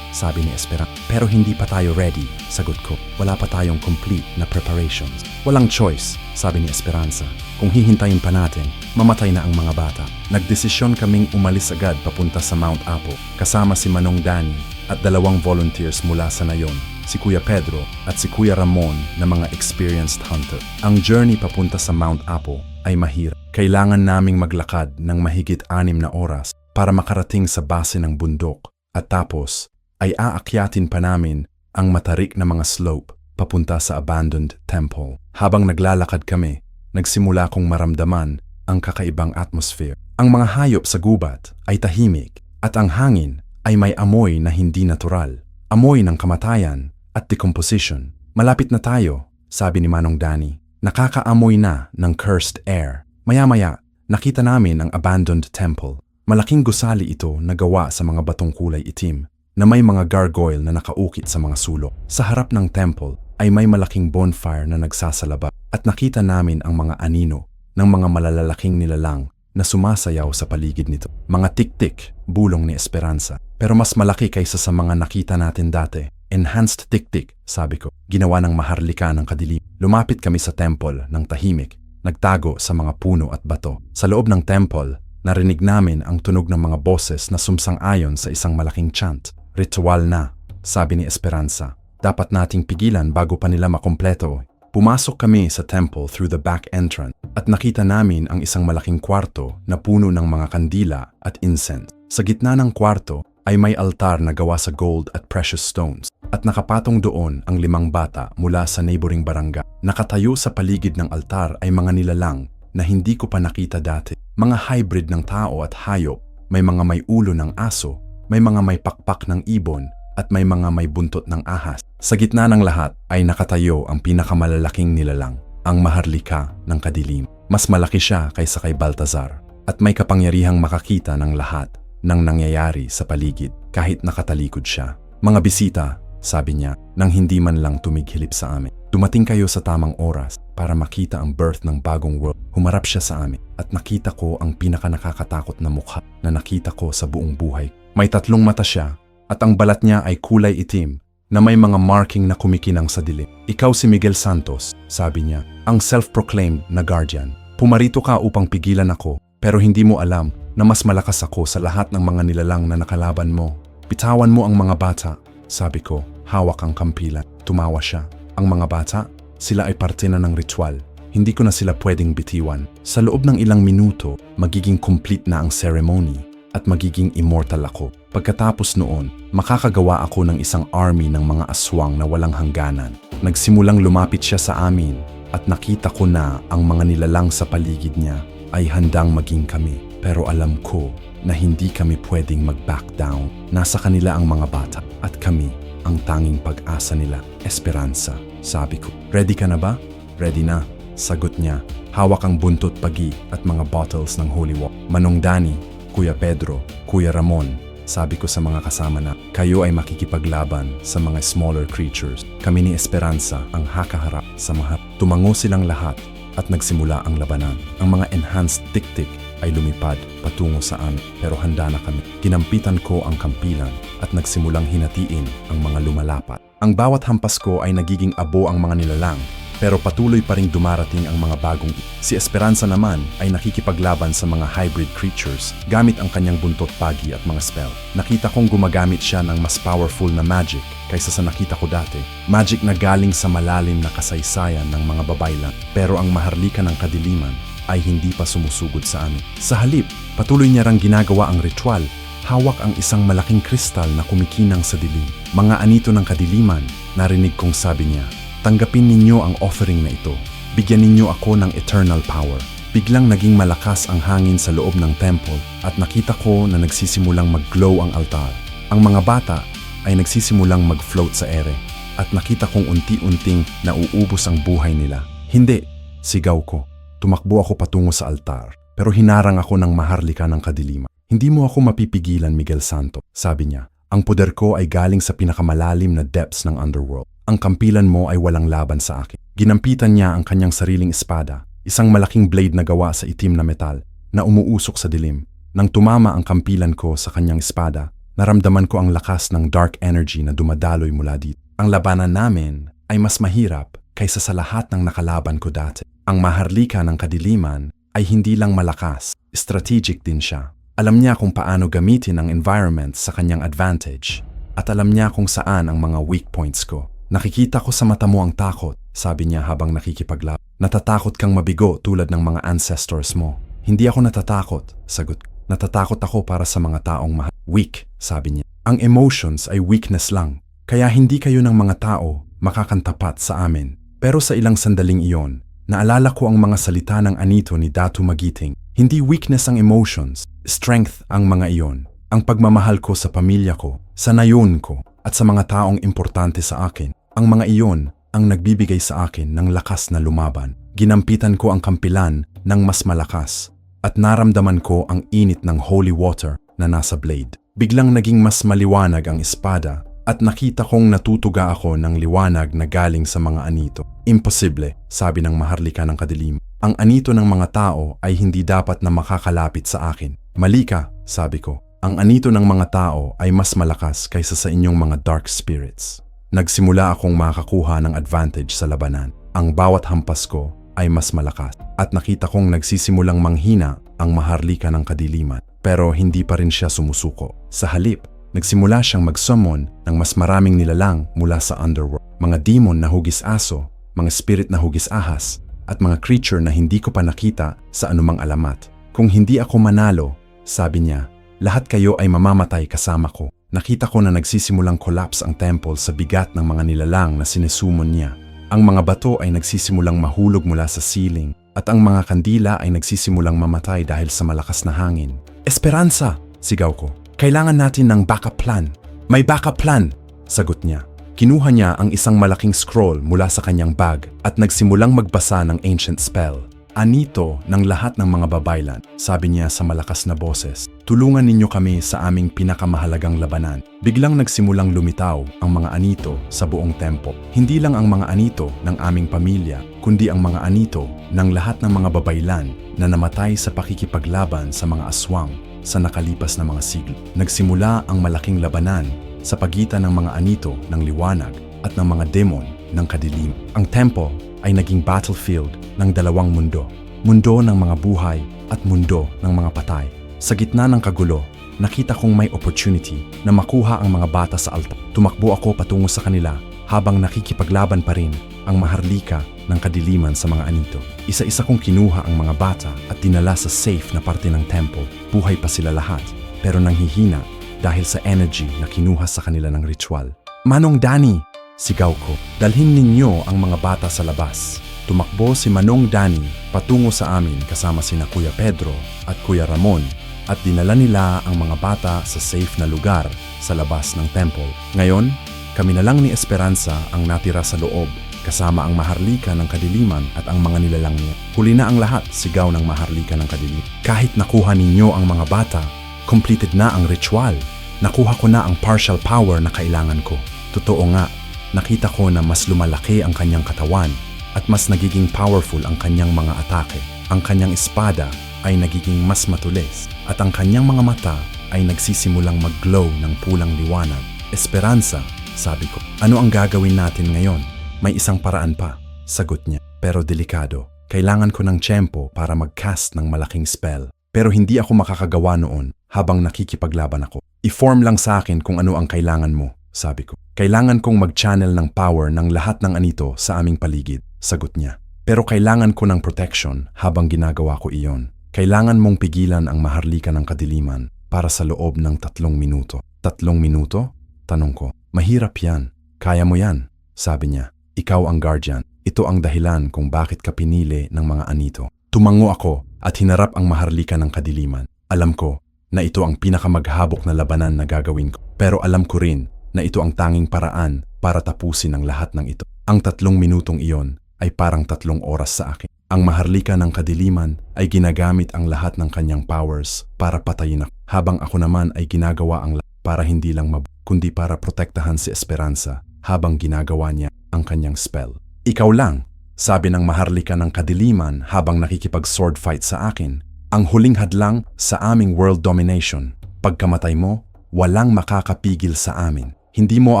sabi ni Esperanza. Pero hindi pa tayo ready, sagot ko. Wala pa tayong complete na preparations. Walang choice, sabi ni Esperanza. Kung hihintayin pa natin, mamatay na ang mga bata. Nagdesisyon kaming umalis agad papunta sa Mount Apo, kasama si Manong Danny at 2 volunteers mula sa Nayon, si Kuya Pedro at si Kuya Ramon na mga experienced hunter. Ang journey papunta sa Mount Apo ay mahirap. Kailangan naming maglakad ng mahigit 6 na oras para makarating sa base ng bundok at tapos ay aakyatin pa namin ang matarik na mga slope papunta sa abandoned temple. Habang naglalakad kami, nagsimula kong maramdaman ang kakaibang atmosphere. Ang mga hayop sa gubat ay tahimik at ang hangin ay may amoy na hindi natural. Amoy ng kamatayan at decomposition. Malapit na tayo, sabi ni Manong Danny. Nakakaamoy na ng cursed air. Maya-maya, nakita namin ang abandoned temple. Malaking gusali ito na gawa sa mga batong kulay itim na may mga gargoyle na nakaukit sa mga sulok. Sa harap ng temple ay may malaking bonfire na nagsasalaba at nakita namin ang mga anino ng mga malalalaking nilalang na sumasayaw sa paligid nito. Mga tik-tik, bulong ni Esperanza. Pero mas malaki kaysa sa mga nakita natin dati. Enhanced tik-tik, sabi ko. Ginawa ng maharlika ng kadilim. Lumapit kami sa temple ng tahimik, nagtago sa mga puno at bato. Sa loob ng temple, narinig namin ang tunog ng mga boses na sumsang-ayon sa isang malaking chant. Ritual na, sabi ni Esperanza. Dapat nating pigilan bago pa nila makompleto. Pumasok kami sa temple through the back entrance at nakita namin ang isang malaking kwarto na puno ng mga kandila at incense. Sa gitna ng kwarto ay may altar na gawa sa gold at precious stones at nakapatong doon ang 5 bata mula sa neighboring barangay. Nakatayo sa paligid ng altar ay mga nilalang na hindi ko pa nakita dati. Mga hybrid ng tao at hayop, may mga may ulo ng aso, may mga may pakpak ng ibon at may mga may buntot ng ahas. Sa gitna ng lahat ay nakatayo ang pinakamalalaking nilalang, ang maharlika ng kadilim. Mas malaki siya kaysa kay Baltasar at may kapangyarihang makakita ng lahat ng nangyayari sa paligid kahit nakatalikod siya. Mga bisita, sabi niya, nang hindi man lang tumighilip sa amin. Dumating kayo sa tamang oras para makita ang birth ng bagong world. Humarap siya sa amin at nakita ko ang pinakanakakatakot na mukha na nakita ko sa buong buhay. May 3 mata siya at ang balat niya ay kulay itim na may mga marking na kumikinang sa dilim. Ikaw si Miguel Santos, sabi niya, ang self-proclaimed na guardian. Pumarito ka upang pigilan ako pero hindi mo alam na mas malakas ako sa lahat ng mga nilalang na nakalaban mo. Bitawan mo ang mga bata, sabi ko, hawak ang kampilan. Tumawa siya. Ang mga bata, sila ay parte na ng ritual. Hindi ko na sila pwedeng bitiwan. Sa loob ng ilang minuto, magiging complete na ang ceremony at magiging immortal ako. Pagkatapos noon, makakagawa ako ng isang army ng mga aswang na walang hangganan. Nagsimulang lumapit siya sa amin at nakita ko na ang mga nilalang sa paligid niya ay handang maging kami. Pero alam ko na hindi kami pwedeng mag-back down. Nasa kanila ang mga bata at kami ang tanging pag-asa nila. Esperanza, sabi ko. Ready ka na ba? Ready na, sagot niya. Hawak ang buntot pagi at mga bottles ng holy water. Manong Danny, Kuya Pedro, Kuya Ramon, sabi ko sa mga kasama na kayo ay makikipaglaban sa mga smaller creatures. Kami ni Esperanza ang hakaharap sa mga. Tumango silang lahat at nagsimula ang labanan. Ang mga enhanced tik-tik ay lumipad patungo sa amin pero handa na kami. Kinampitan ko ang kampilan at nagsimulang hinatiin ang mga lumalapat. Ang bawat hampas ko ay nagiging abo ang mga nilalang pero patuloy pa ring dumarating ang mga bagong. Si Esperanza naman ay nakikipaglaban sa mga hybrid creatures gamit ang kanyang buntot pagi at mga spell. Nakita kong gumagamit siya ng mas powerful na magic kaysa sa nakita ko dati. Magic na galing sa malalim na kasaysayan ng mga babaylan. Pero ang maharlika ng kadiliman ay hindi pa sumusugod sa amin. Sa halip, patuloy niya rang ginagawa ang ritual. Hawak ang isang malaking kristal na kumikinang sa dilim. Mga anito ng kadiliman, narinig kong sabi niya, tanggapin ninyo ang offering na ito. Bigyan ninyo ako ng eternal power. Biglang naging malakas ang hangin sa loob ng temple at nakita ko na nagsisimulang mag-glow ang altar. Ang mga bata ay nagsisimulang mag-float sa ere at nakita kong unti-unting nauubos ang buhay nila. Hindi, sigaw ko. Tumakbo ako patungo sa altar pero hinarang ako ng maharlika ng kadiliman. Hindi mo ako mapipigilan, Miguel Santos, sabi niya. Ang poder ko ay galing sa pinakamalalim na depths ng underworld. Ang kampilan mo ay walang laban sa akin. Ginampitan niya ang kanyang sariling espada, isang malaking blade na gawa sa itim na metal na umuusok sa dilim. Nang tumama ang kampilan ko sa kanyang espada, naramdaman ko ang lakas ng dark energy na dumadaloy mula dito. Ang labanan namin ay mas mahirap kaysa sa lahat ng nakalaban ko dati. Ang maharlika ng kadiliman ay hindi lang malakas, strategic din siya. Alam niya kung paano gamitin ang environment sa kanyang advantage at alam niya kung saan ang mga weak points ko. Nakikita ko sa mata mo ang takot, sabi niya habang nakikipaglab. Natatakot kang mabigo tulad ng mga ancestors mo. Hindi ako natatakot, sagot ko. Natatakot ako para sa mga taong weak, sabi niya. Ang emotions ay weakness lang, kaya hindi kayo ng mga tao makakantapat sa amin. Pero sa ilang sandaling iyon, naalala ko ang mga salita ng anito ni Datu Magiting. Hindi weakness ang emotions, strength ang mga iyon. Ang pagmamahal ko sa pamilya ko, sa nayon ko, at sa mga taong importante sa akin. Ang mga iyon ang nagbibigay sa akin ng lakas na lumaban. Ginampitan ko ang kampilan ng mas malakas at naramdaman ko ang init ng holy water na nasa blade. Biglang naging mas maliwanag ang espada at nakita kong natutuga ako ng liwanag na galing sa mga anito. Imposible, sabi ng maharlika ng kadilim. Ang anito ng mga tao ay hindi dapat na makakalapit sa akin. Mali ka, sabi ko. Ang anito ng mga tao ay mas malakas kaysa sa inyong mga dark spirits. Nagsimula akong makakuha ng advantage sa labanan. Ang bawat hampas ko ay mas malakas at nakita kong nagsisimulang manghina ang maharlika ng kadiliman. Pero hindi pa rin siya sumusuko. Sa halip, nagsimula siyang mag-summon ng mas maraming nilalang mula sa underworld. Mga demon na hugis aso, mga spirit na hugis ahas, at mga creature na hindi ko pa nakita sa anumang alamat. Kung hindi ako manalo, sabi niya, lahat kayo ay mamamatay kasama ko. Nakita ko na nagsisimulang collapse ang temple sa bigat ng mga nilalang na sinesumon niya. Ang mga bato ay nagsisimulang mahulog mula sa ceiling at ang mga kandila ay nagsisimulang mamatay dahil sa malakas na hangin. Esperanza! Sigaw ko. Kailangan natin ng backup plan. May backup plan! Sagot niya. Kinuha niya ang isang malaking scroll mula sa kanyang bag at nagsimulang magbasa ng ancient spell. Anito ng lahat ng mga babaylan, sabi niya sa malakas na boses. Tulungan ninyo kami sa aming pinakamahalagang labanan. Biglang nagsimulang lumitaw ang mga anito sa buong tempo. Hindi lang ang mga anito ng aming pamilya, kundi ang mga anito ng lahat ng mga babaylan na namatay sa pakikipaglaban sa mga aswang sa nakalipas na mga siglo. Nagsimula ang malaking labanan sa pagitan ng mga anito ng liwanag at ng mga demon ng kadilim. Ang temple ay naging battlefield ng dalawang mundo. Mundo ng mga buhay at mundo ng mga patay. Sa gitna ng kagulo, nakita kong may opportunity na makuha ang mga bata sa altar. Tumakbo ako patungo sa kanila habang nakikipaglaban pa rin ang maharlika ng kadiliman sa mga anito. Isa-isa kong kinuha ang mga bata at dinala sa safe na parte ng temple. Buhay pa sila lahat, pero nanghihina dahil sa energy na kinuha sa kanila ng ritual. Manong Danny! Sigaw ko, dalhin ninyo ang mga bata sa labas. Tumakbo si Manong Danny patungo sa amin kasama sina Kuya Pedro at Kuya Ramon at dinala nila ang mga bata sa safe na lugar sa labas ng temple. Ngayon, kami na lang ni Esperanza ang natira sa loob kasama ang maharlika ng kadiliman at ang mga nilalang niya. Huli na ang lahat, sigaw ng maharlika ng kadiliman. Kahit nakuha ninyo ang mga bata, completed na ang ritual. Nakuha ko na ang partial power na kailangan ko. Totoo nga, nakita ko na mas lumalaki ang kanyang katawan at mas nagiging powerful ang kanyang mga atake. Ang kanyang espada ay nagiging mas matulis at ang kanyang mga mata ay nagsisimulang mag-glow ng pulang liwanag. Esperanza, sabi ko. Ano ang gagawin natin ngayon? May isang paraan pa, sagot niya. Pero delikado. Kailangan ko ng tiyempo para mag-cast ng malaking spell. Pero hindi ako makakagawa noon habang nakikipaglaban ako. I-form lang sa akin kung ano ang kailangan mo, sabi ko. Kailangan kong mag-channel ng power ng lahat ng anito sa aming paligid, sagot niya. Pero kailangan ko ng protection habang ginagawa ko iyon. Kailangan mong pigilan ang maharlika ng kadiliman para sa loob ng 3 minuto. 3 minuto? Tanong ko. Mahirap yan. Kaya mo yan, sabi niya. Ikaw ang guardian. Ito ang dahilan kung bakit ka pinili ng mga anito. Tumango ako at hinarap ang maharlika ng kadiliman. Alam ko na ito ang pinakamaghabok na labanan na gagawin ko. Pero alam ko rin na ito ang tanging paraan para tapusin ang lahat ng ito. Ang 3 minutong iyon ay parang 3 oras sa akin. Ang maharlika ng kadiliman ay ginagamit ang lahat ng kanyang powers para patayin ako, habang ako naman ay ginagawa ang lahat para hindi lang kundi para protektahan si Esperanza habang ginagawa niya ang kanyang spell. Ikaw lang, sabi ng maharlika ng kadiliman habang nakikipag-sword fight sa akin. Ang huling hadlang sa aming world domination. Pagkamatay mo, walang makakapigil sa amin. Hindi mo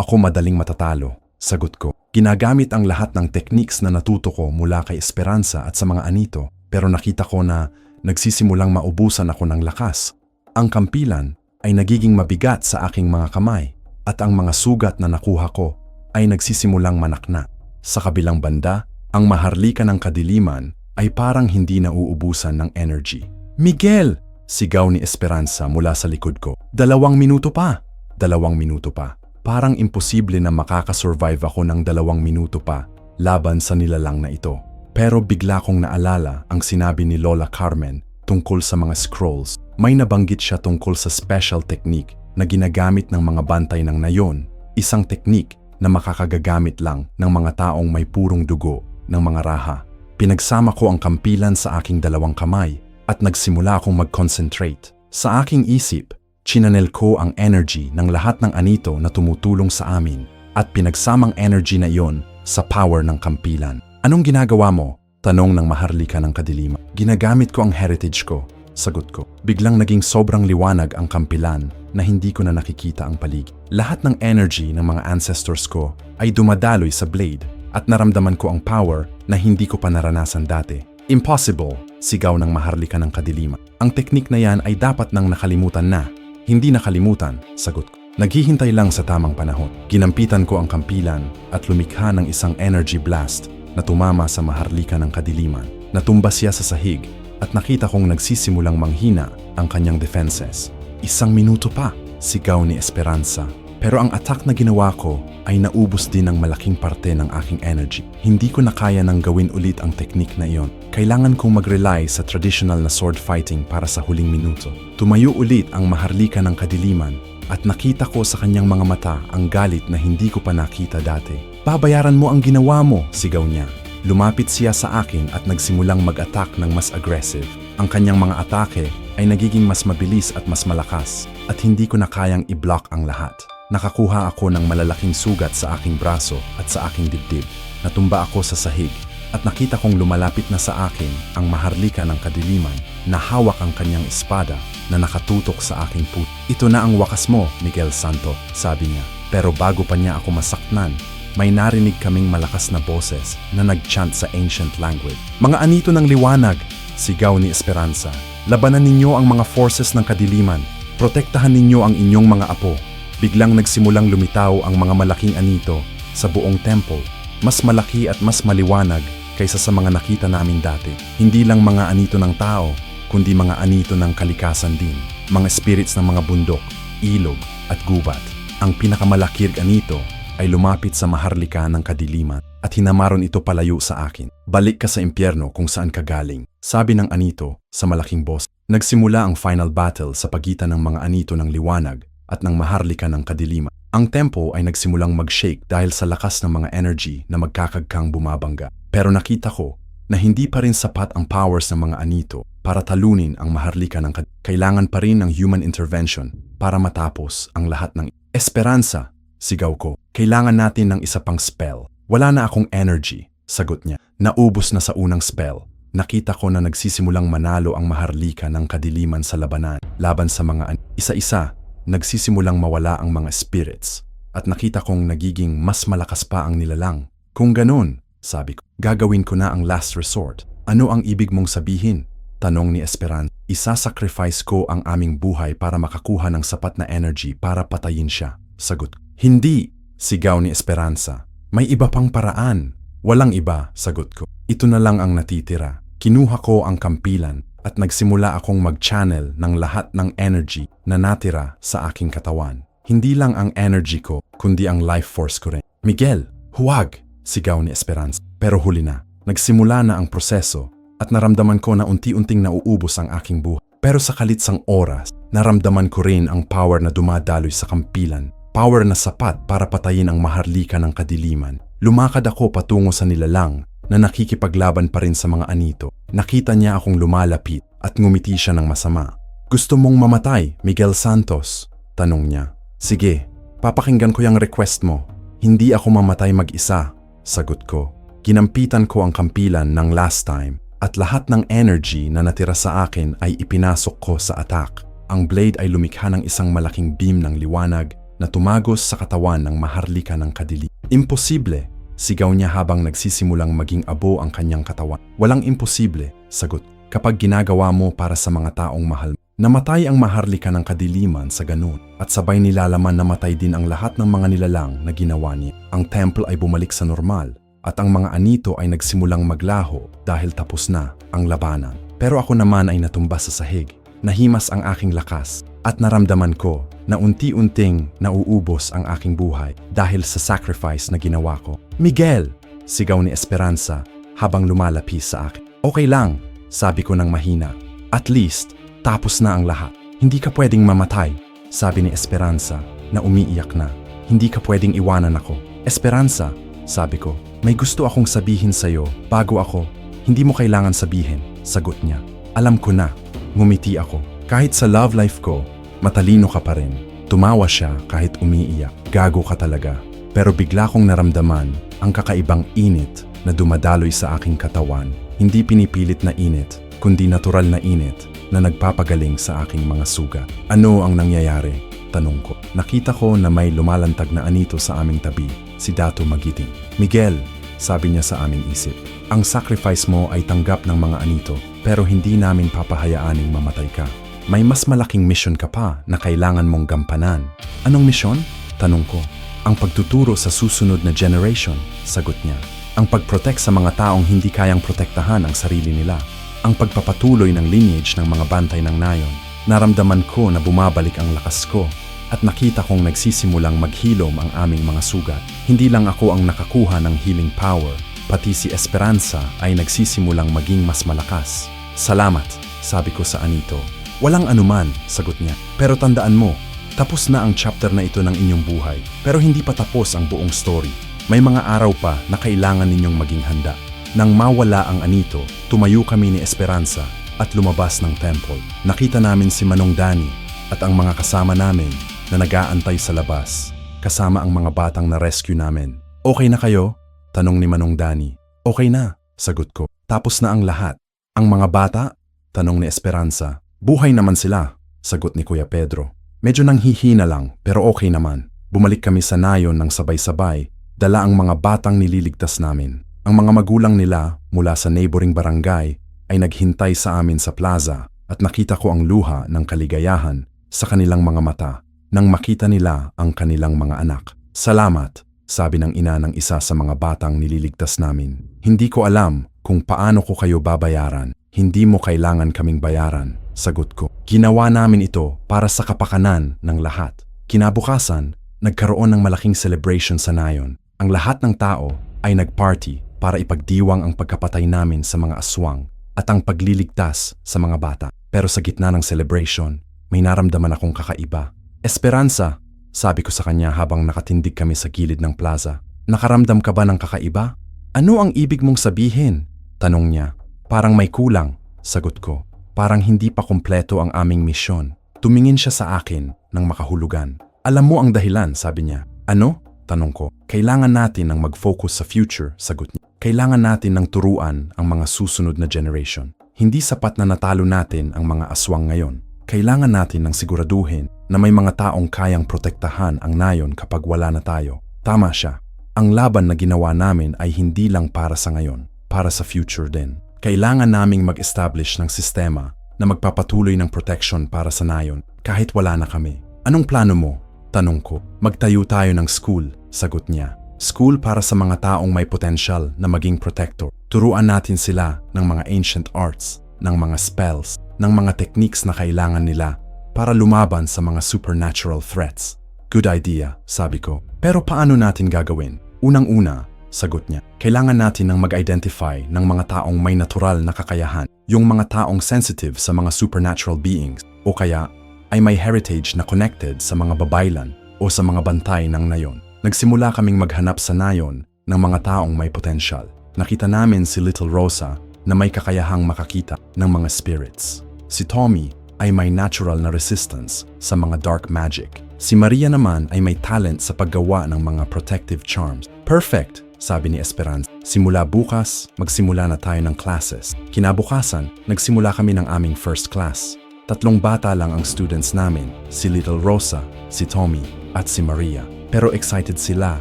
ako madaling matatalo, sagot ko. Ginagamit ang lahat ng techniques na natuto ko mula kay Esperanza at sa mga anito, pero nakita ko na nagsisimulang maubusan ako ng lakas. Ang kampilan ay nagiging mabigat sa aking mga kamay at ang mga sugat na nakuha ko ay nagsisimulang manakna. Sa kabilang banda, ang maharlika ng kadiliman ay parang hindi nauubusan ng energy. Miguel! Sigaw ni Esperanza mula sa likod ko. 2 minuto pa! 2 minuto pa. Parang imposible na makakasurvive ako ng 2 minuto pa laban sa nilalang na ito. Pero bigla kong naalala ang sinabi ni Lola Carmen tungkol sa mga scrolls. May nabanggit siya tungkol sa special technique na ginagamit ng mga bantay ng nayon. Isang technique na makakagagamit lang ng mga taong may purong dugo ng mga raha. Pinagsama ko ang kampilan sa aking 2 kamay at nagsimula akong mag-concentrate. Sa aking isip, chinanel ko ang energy ng lahat ng anito na tumutulong sa amin at pinagsamang energy na iyon sa power ng kampilan. Anong ginagawa mo? Tanong ng maharlika ng kadiliman. Ginagamit ko ang heritage ko, sagot ko. Biglang naging sobrang liwanag ang kampilan na hindi ko na nakikita ang paligid. Lahat ng energy ng mga ancestors ko ay dumadaloy sa blade at naramdaman ko ang power na hindi ko pa naranasan dati. Impossible, sigaw ng maharlika ng kadiliman. Ang teknik na yan ay dapat nang nakalimutan na. Hindi nakalimutan, sagot ko. Naghihintay lang sa tamang panahon. Ginampitan ko ang kampilan at lumikha ng isang energy blast na tumama sa maharlika ng kadiliman. Natumba siya sa sahig at nakita kong nagsisimulang manghina ang kanyang defenses. 1 minuto pa, sigaw ni Esperanza. Pero ang attack na ginawa ko ay naubos din ng malaking parte ng aking energy. Hindi ko na kaya nang gawin ulit ang teknik na iyon. Kailangan kong mag-rely sa traditional na sword fighting para sa huling minuto. Tumayo ulit ang maharlika ng kadiliman at nakita ko sa kanyang mga mata ang galit na hindi ko pa nakita dati. Babayaran mo ang ginawa mo, sigaw niya. Lumapit siya sa akin at nagsimulang mag-attack ng mas aggressive. Ang kanyang mga atake ay nagiging mas mabilis at mas malakas at hindi ko na kayang i-block ang lahat. Nakakuha ako ng malalaking sugat sa aking braso at sa aking dibdib. Natumba ako sa sahig at nakita kong lumalapit na sa akin ang maharlika ng kadiliman na hawak ang kanyang espada na nakatutok sa aking puso. Ito na ang wakas mo, Miguel Santo, sabi niya. Pero bago pa niya ako masaktan, may narinig kaming malakas na boses na nag-chant sa ancient language. Mga anito ng liwanag, sigaw ni Esperanza. Labanan ninyo ang mga forces ng kadiliman. Protektahan ninyo ang inyong mga apo. Biglang nagsimulang lumitaw ang mga malaking anito sa buong temple. Mas malaki at mas maliwanag kaysa sa mga nakita namin dati. Hindi lang mga anito ng tao, kundi mga anito ng kalikasan din. Mga spirits ng mga bundok, ilog at gubat. Ang pinakamalakig anito ay lumapit sa maharlika ng kadiliman at hinamaron ito palayo sa akin. Balik ka sa impyerno kung saan ka galing, sabi ng anito sa malaking boss. Nagsimula ang final battle sa pagitan ng mga anito ng liwanag at ng maharlika ng kadiliman. Ang tempo ay nagsimulang mag-shake dahil sa lakas ng mga energy na magkakagkang bumabangga. Pero nakita ko na hindi pa rin sapat ang powers ng mga anito para talunin ang maharlika ng kadiliman. Kailangan pa rin ng human intervention para matapos ang lahat ng Esperanza, sigaw ko. Kailangan natin ng isa pang spell. Wala na akong energy, sagot niya. Naubos na sa unang spell. Nakita ko na nagsisimulang manalo ang maharlika ng kadiliman sa labanan laban sa mga isa-isa. Nagsisimulang mawala ang mga spirits at nakita kong nagiging mas malakas pa ang nilalang. Kung ganun, sabi ko, gagawin ko na ang last resort. Ano ang ibig mong sabihin? Tanong ni Esperanza. Isa-sacrifice ko ang aming buhay para makakuha ng sapat na energy para patayin siya. Sagot ko. Hindi, sigaw ni Esperanza. May iba pang paraan. Walang iba, sagot ko. Ito na lang ang natitira. Kinuha ko ang kampilan at nagsimula akong mag-channel ng lahat ng energy na natira sa aking katawan. Hindi lang ang energy ko, kundi ang life force ko rin. Miguel, huwag! Sigaw ni Esperanza. Pero huli na. Nagsimula na ang proseso at naramdaman ko na unti-unting nauubos ang aking buhay. Pero sa kalitsang oras, naramdaman ko rin ang power na dumadaloy sa kampilan. Power na sapat para patayin ang maharlika ng kadiliman. Lumakad ako patungo sa nilalang na nakikipaglaban pa rin sa mga anito. Nakita niya akong lumalapit at ngumiti siya ng masama. Gusto mong mamatay, Miguel Santos? Tanong niya. Sige, papakinggan ko yung request mo. Hindi ako mamatay mag-isa, sagot ko. Ginampitan ko ang kampilan ng last time at lahat ng energy na natira sa akin ay ipinasok ko sa attack. Ang blade ay lumikha ng isang malaking beam ng liwanag na tumagos sa katawan ng maharlika ng kadili. Imposible, sigaw niya habang nagsisimulang maging abo ang kanyang katawan. Walang imposible, sagot. Kapag ginagawa mo para sa mga taong mahal. Namatay ang maharlika ng kadiliman sa ganun at sabay nilalaman namatay din ang lahat ng mga nilalang na ginawa niya. Ang temple ay bumalik sa normal at ang mga anito ay nagsimulang maglaho dahil tapos na ang labanan. Pero ako naman ay natumba sa sahig, nahimas ang aking lakas at naramdaman ko na unti-unting nauubos ang aking buhay dahil sa sacrifice na ginawa ko. Miguel! Sigaw ni Esperanza habang lumalapis sa akin. Okay lang, sabi ko ng mahina. At least, tapos na ang lahat. Hindi ka pwedeng mamatay, sabi ni Esperanza na umiiyak na. Hindi ka pwedeng iwanan ako. Esperanza, sabi ko, may gusto akong sabihin sa'yo bago ako. Hindi mo kailangan sabihin, sagot niya. Alam ko na, ngumiti ako. Kahit sa love life ko, matalino ka pa rin. Tumawa siya kahit umiiyak. Gago ka talaga. Pero bigla kong naramdaman ang kakaibang init na dumadaloy sa aking katawan. Hindi pinipilit na init, kundi natural na init na nagpapagaling sa aking mga sugat. Ano ang nangyayari? Tanong ko. Nakita ko na may lumalantag na anito sa aming tabi, si Dato Magiting. Miguel, sabi niya sa aming isip, ang sacrifice mo ay tanggap ng mga anito, pero hindi namin papahayaaning mamatay ka. May mas malaking mission ka pa na kailangan mong gampanan. Anong mission? Tanong ko. Ang pagtuturo sa susunod na generation, sagot niya. Ang pag-protect sa mga taong hindi kayang protektahan ang sarili nila. Ang pagpapatuloy ng lineage ng mga bantay ng nayon. Naramdaman ko na bumabalik ang lakas ko at nakita kong nagsisimulang maghilom ang aming mga sugat. Hindi lang ako ang nakakuha ng healing power, pati si Esperanza ay nagsisimulang maging mas malakas. Salamat, sabi ko sa anito. Walang anuman, sagot niya. Pero tandaan mo, tapos na ang chapter na ito ng inyong buhay. Pero hindi pa tapos ang buong story. May mga araw pa na kailangan ninyong maging handa. Nang mawala ang anito, tumayo kami ni Esperanza at lumabas ng temple. Nakita namin si Manong Danny at ang mga kasama namin na nag-aantay sa labas, kasama ang mga batang na-rescue namin. Okay na kayo? Tanong ni Manong Danny. Okay na, sagot ko. Tapos na ang lahat. Ang mga bata? Tanong ni Esperanza. Buhay naman sila, sagot ni Kuya Pedro. Medyo nanghihina lang pero okay naman. Bumalik kami sa nayon ng sabay-sabay, dala ang mga batang nililigtas namin. Ang mga magulang nila mula sa neighboring barangay ay naghintay sa amin sa plaza at nakita ko ang luha ng kaligayahan sa kanilang mga mata nang makita nila ang kanilang mga anak. Salamat, sabi ng ina ng isa sa mga batang nililigtas namin. Hindi ko alam kung paano ko kayo babayaran. Hindi mo kailangan kaming bayaran, sagot ko. Ginawa namin ito para sa kapakanan ng lahat. Kinabukasan, nagkaroon ng malaking celebration sa nayon. Ang lahat ng tao ay nagparty para ipagdiwang ang pagkapatay namin sa mga aswang at ang pagliligtas sa mga bata. Pero sa gitna ng celebration, may naramdaman akong kakaiba. Esperanza, sabi ko sa kanya habang nakatindig kami sa gilid ng plaza. Nakaramdam ka ba ng kakaiba? Ano ang ibig mong sabihin? Tanong niya. Parang may kulang, sagot ko. Parang hindi pa kumpleto ang aming misyon. Tumingin siya sa akin ng makahulugan. Alam mo ang dahilan, sabi niya. Ano? Tanong ko. Kailangan natin ng mag-focus sa future, sagot niya. Kailangan natin ng turuan ang mga susunod na generation. Hindi sapat na natalo natin ang mga aswang ngayon. Kailangan natin ng siguraduhin na may mga taong kayang protektahan ang nayon kapag wala na tayo. Tama siya. Ang laban na ginawa namin ay hindi lang para sa ngayon, para sa future din. Kailangan naming mag-establish ng sistema na magpapatuloy ng protection para sa nayon kahit wala na kami. Anong plano mo? Tanong ko. Magtayo tayo ng school, sagot niya. School para sa mga taong may potential na maging protector. Turuan natin sila ng mga ancient arts, ng mga spells, ng mga techniques na kailangan nila para lumaban sa mga supernatural threats. Good idea, sabi ko. Pero paano natin gagawin? Unang-una, sagot niya, kailangan natin ng mag-identify ng mga taong may natural na kakayahan, yung mga taong sensitive sa mga supernatural beings, o kaya ay may heritage na connected sa mga babaylan o sa mga bantay ng nayon. Nagsimula kaming maghanap sa nayon ng mga taong may potential. Nakita namin si Little Rosa na may kakayahang makakita ng mga spirits. Si Tommy ay may natural na resistance sa mga dark magic. Si Maria naman ay may talent sa paggawa ng mga protective charms. Perfect, sabi ni Esperanza. Simula bukas, magsimula na tayo ng classes. Kinabukasan, nagsimula kami ng aming first class. 3 bata lang ang students namin, si Little Rosa, si Tommy, at si Maria. Pero excited sila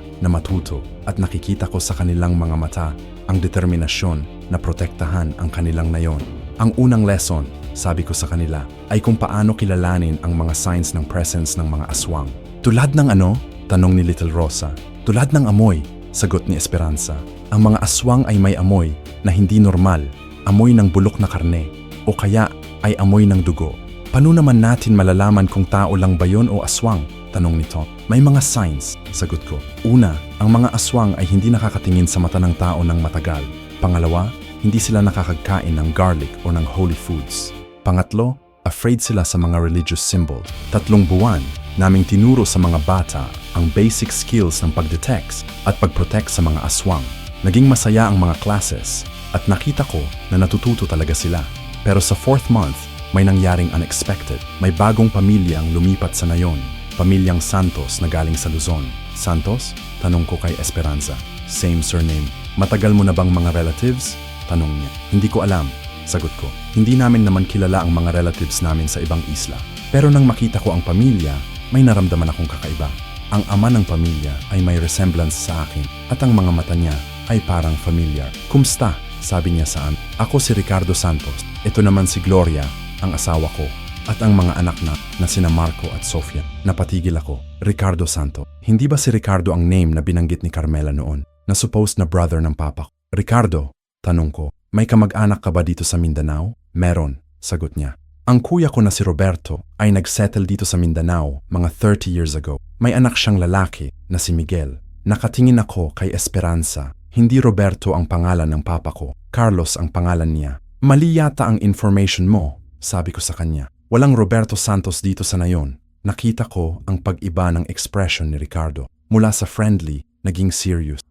na matuto at nakikita ko sa kanilang mga mata ang determinasyon na protektahan ang kanilang nayon. Ang unang lesson, sabi ko sa kanila, ay kung paano kilalanin ang mga signs ng presence ng mga aswang. Tulad ng ano? Tanong ni Little Rosa. Tulad ng amoy, sagot ni Esperanza. Ang mga aswang ay may amoy na hindi normal, amoy ng bulok na karne, o kaya ay amoy ng dugo. Paano naman natin malalaman kung tao lang ba yun o aswang? Tanong ni Tom. May mga signs, sagot ko. Una, ang mga aswang ay hindi nakakatingin sa mata ng tao ng matagal. Pangalawa, hindi sila nakakagkain ng garlic o ng holy foods. Pangatlo, afraid sila sa mga religious symbol. 3 buwan, naming tinuro sa mga bata ang basic skills ng pagdetect at pagprotect sa mga aswang. Naging masaya ang mga classes at nakita ko na natututo talaga sila. Pero sa 4th month, may nangyaring unexpected. May bagong pamilya ang lumipat sa nayon. Pamilyang Santos na galing sa Luzon. Santos? Tanong ko kay Esperanza. Same surname. Matagal mo na bang mga relatives? Tanong niya. Hindi ko alam. Sagot ko. Hindi namin naman kilala ang mga relatives namin sa ibang isla. Pero nang makita ko ang pamilya, may naramdaman akong kakaiba. Ang ama ng pamilya ay may resemblance sa akin at ang mga mata niya ay parang familiar. Kumsta? Sabi niya saan. Ako si Ricardo Santos. Ito naman si Gloria, ang asawa ko. At ang mga anak na sina Marco at Sofia. Napatigil ako. Ricardo Santos. Hindi ba si Ricardo ang name na binanggit ni Carmela noon? Na supposed na brother ng papa ko. Ricardo? Tanong ko. May kamag-anak ka ba dito sa Mindanao? Meron, sagot niya. Ang kuya ko na si Roberto ay nagsettle dito sa Mindanao mga 30 years ago. May anak siyang lalaki na si Miguel. Nakatingin ako kay Esperanza. Hindi Roberto ang pangalan ng papa ko. Carlos ang pangalan niya. Mali yata ang information mo, sabi ko sa kanya. Walang Roberto Santos dito sa nayon. Nakita ko ang pag-iba ng expression ni Ricardo. Mula sa friendly, naging serious.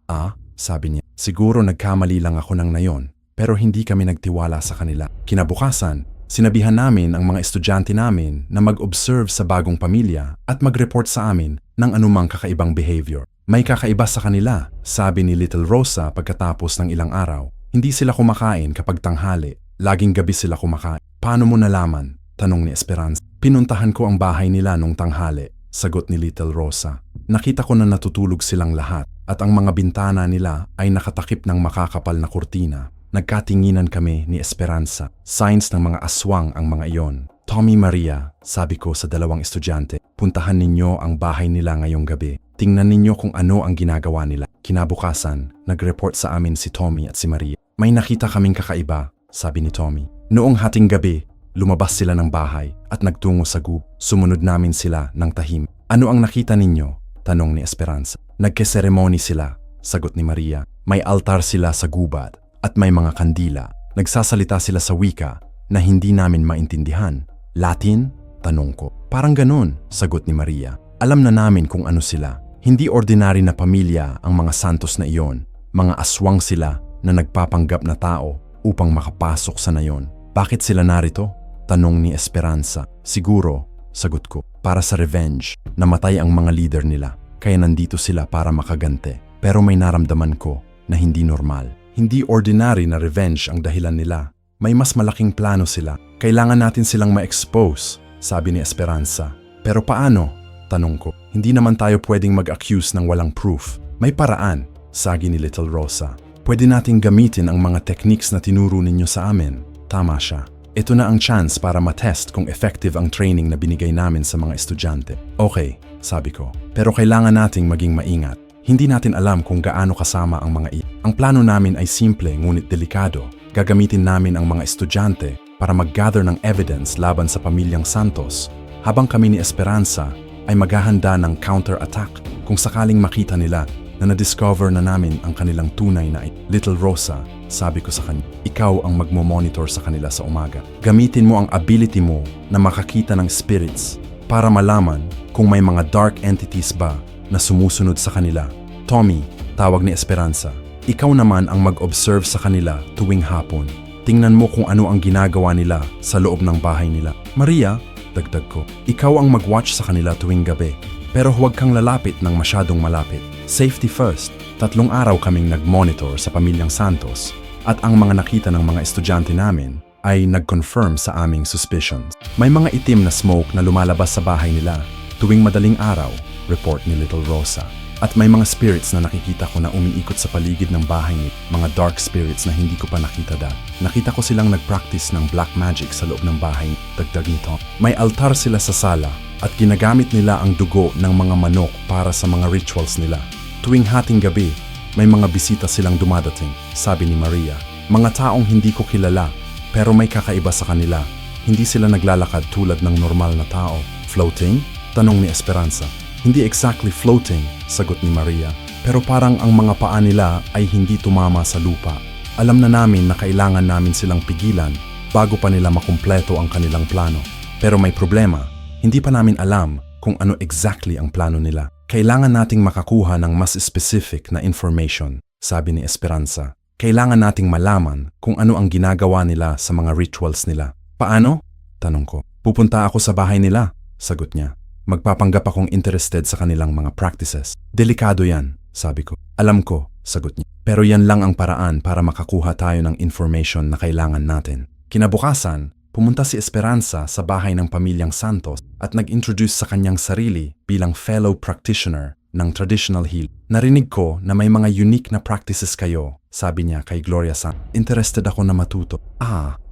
Sabi niya. Siguro nagkamali lang ako ng nayon. Pero hindi kami nagtiwala sa kanila. Kinabukasan, sinabihan namin ang mga estudyante namin na mag-observe sa bagong pamilya at mag-report sa amin ng anumang kakaibang behavior. May kakaiba sa kanila, sabi ni Little Rosa pagkatapos ng ilang araw. Hindi sila kumakain kapag tanghali. Laging gabi sila kumakain. Paano mo nalaman? Tanong ni Esperanza. Pinuntahan ko ang bahay nila nung tanghali, sagot ni Little Rosa. Nakita ko na natutulog silang lahat at ang mga bintana nila ay nakatakip ng makakapal na kurtina. Nagkatinginan kami ni Esperanza. Signs ng mga aswang ang mga iyon. Tommy, Maria, sabi ko sa 2 estudyante, puntahan ninyo ang bahay nila ngayong gabi. Tingnan ninyo kung ano ang ginagawa nila. Kinabukasan, nag-report sa amin si Tommy at si Maria. May nakita kaming kakaiba, sabi ni Tommy. Noong hating gabi, lumabas sila ng bahay at nagtungo sa gub. Sumunod namin sila ng tahim. Ano ang nakita ninyo? Tanong ni Esperanza. Nagkeseremony sila, sagot ni Maria. May altar sila sa gubat at may mga kandila. Nagsasalita sila sa wika na hindi namin maintindihan. Latin? Tanong ko. Parang ganun, sagot ni Maria. Alam na namin kung ano sila. Hindi ordinary na pamilya ang mga Santos na iyon. Mga aswang sila na nagpapanggap na tao upang makapasok sa nayon. Bakit sila narito? Tanong ni Esperanza. Siguro, sagot ko, para sa revenge. Namatay ang mga leader nila, kaya nandito sila para makagante. Pero may naramdaman ko na hindi normal. Hindi ordinary na revenge ang dahilan nila. May mas malaking plano sila. Kailangan natin silang ma-expose, sabi ni Esperanza. Pero paano? Tanong ko. Hindi naman tayo pwedeng mag-accuse ng walang proof. May paraan, sagi ni Little Rosa. Pwede nating gamitin ang mga techniques na tinuro ninyo sa amin. Tama siya. Ito na ang chance para matest kung effective ang training na binigay namin sa mga estudyante. Okay, sabi ko. Pero kailangan nating maging maingat. Hindi natin alam kung gaano kasama ang mga Ang plano namin ay simple ngunit delikado. Gagamitin namin ang mga estudyante para mag-gather ng evidence laban sa pamilyang Santos. Habang kami ni Esperanza ay maghahanda ng counter-attack kung sakaling makita nila na na-discover na namin ang kanilang tunay na Little Rosa, sabi ko sa kanya, ikaw ang magmo-monitor sa kanila sa umaga. Gamitin mo ang ability mo na makakita ng spirits para malaman kung may mga dark entities ba na sumusunod sa kanila. Tommy, tawag ni Esperanza, ikaw naman ang mag-observe sa kanila tuwing hapon. Tingnan mo kung ano ang ginagawa nila sa loob ng bahay nila. Maria, dagdag ko, ikaw ang mag-watch sa kanila tuwing gabi. Pero huwag kang lalapit ng masyadong malapit. Safety first. 3 araw kaming nag-monitor sa Pamilyang Santos at ang mga nakita ng mga estudyante namin ay nag-confirm sa aming suspicions. May mga itim na smoke na lumalabas sa bahay nila tuwing madaling araw, report ni Little Rosa. At may mga spirits na nakikita ko na umiikot sa paligid ng bahay ni mga dark spirits na hindi ko pa nakita dati. Nakita ko silang nag-practice ng black magic sa loob ng bahay. Dagdag nito, may altar sila sa sala at ginagamit nila ang dugo ng mga manok para sa mga rituals nila. Tuwing hating gabi, may mga bisita silang dumadating, sabi ni Maria. Mga taong hindi ko kilala, pero may kakaiba sa kanila. Hindi sila naglalakad tulad ng normal na tao. Floating? Tanong ni Esperanza. Hindi exactly floating, sagot ni Maria. Pero parang ang mga paa nila ay hindi tumama sa lupa. Alam na namin na kailangan namin silang pigilan bago pa nila makumpleto ang kanilang plano. Pero may problema, hindi pa namin alam kung ano exactly ang plano nila. Kailangan nating makakuha ng mas specific na information, sabi ni Esperanza. Kailangan nating malaman kung ano ang ginagawa nila sa mga rituals nila. Paano? Tanong ko. Pupunta ako sa bahay nila, sagot niya. Magpapanggap akong interested sa kanilang mga practices. Delikado yan, sabi ko. Alam ko, sagot niya. Pero yan lang ang paraan para makakuha tayo ng information na kailangan natin. Kinabukasan, pumunta si Esperanza sa bahay ng Pamilyang Santos at nag-introduce sa kanyang sarili bilang fellow practitioner ng traditional heal. Narinig ko na may mga unique na practices kayo, sabi niya kay Gloria San. Interested ako na matuto.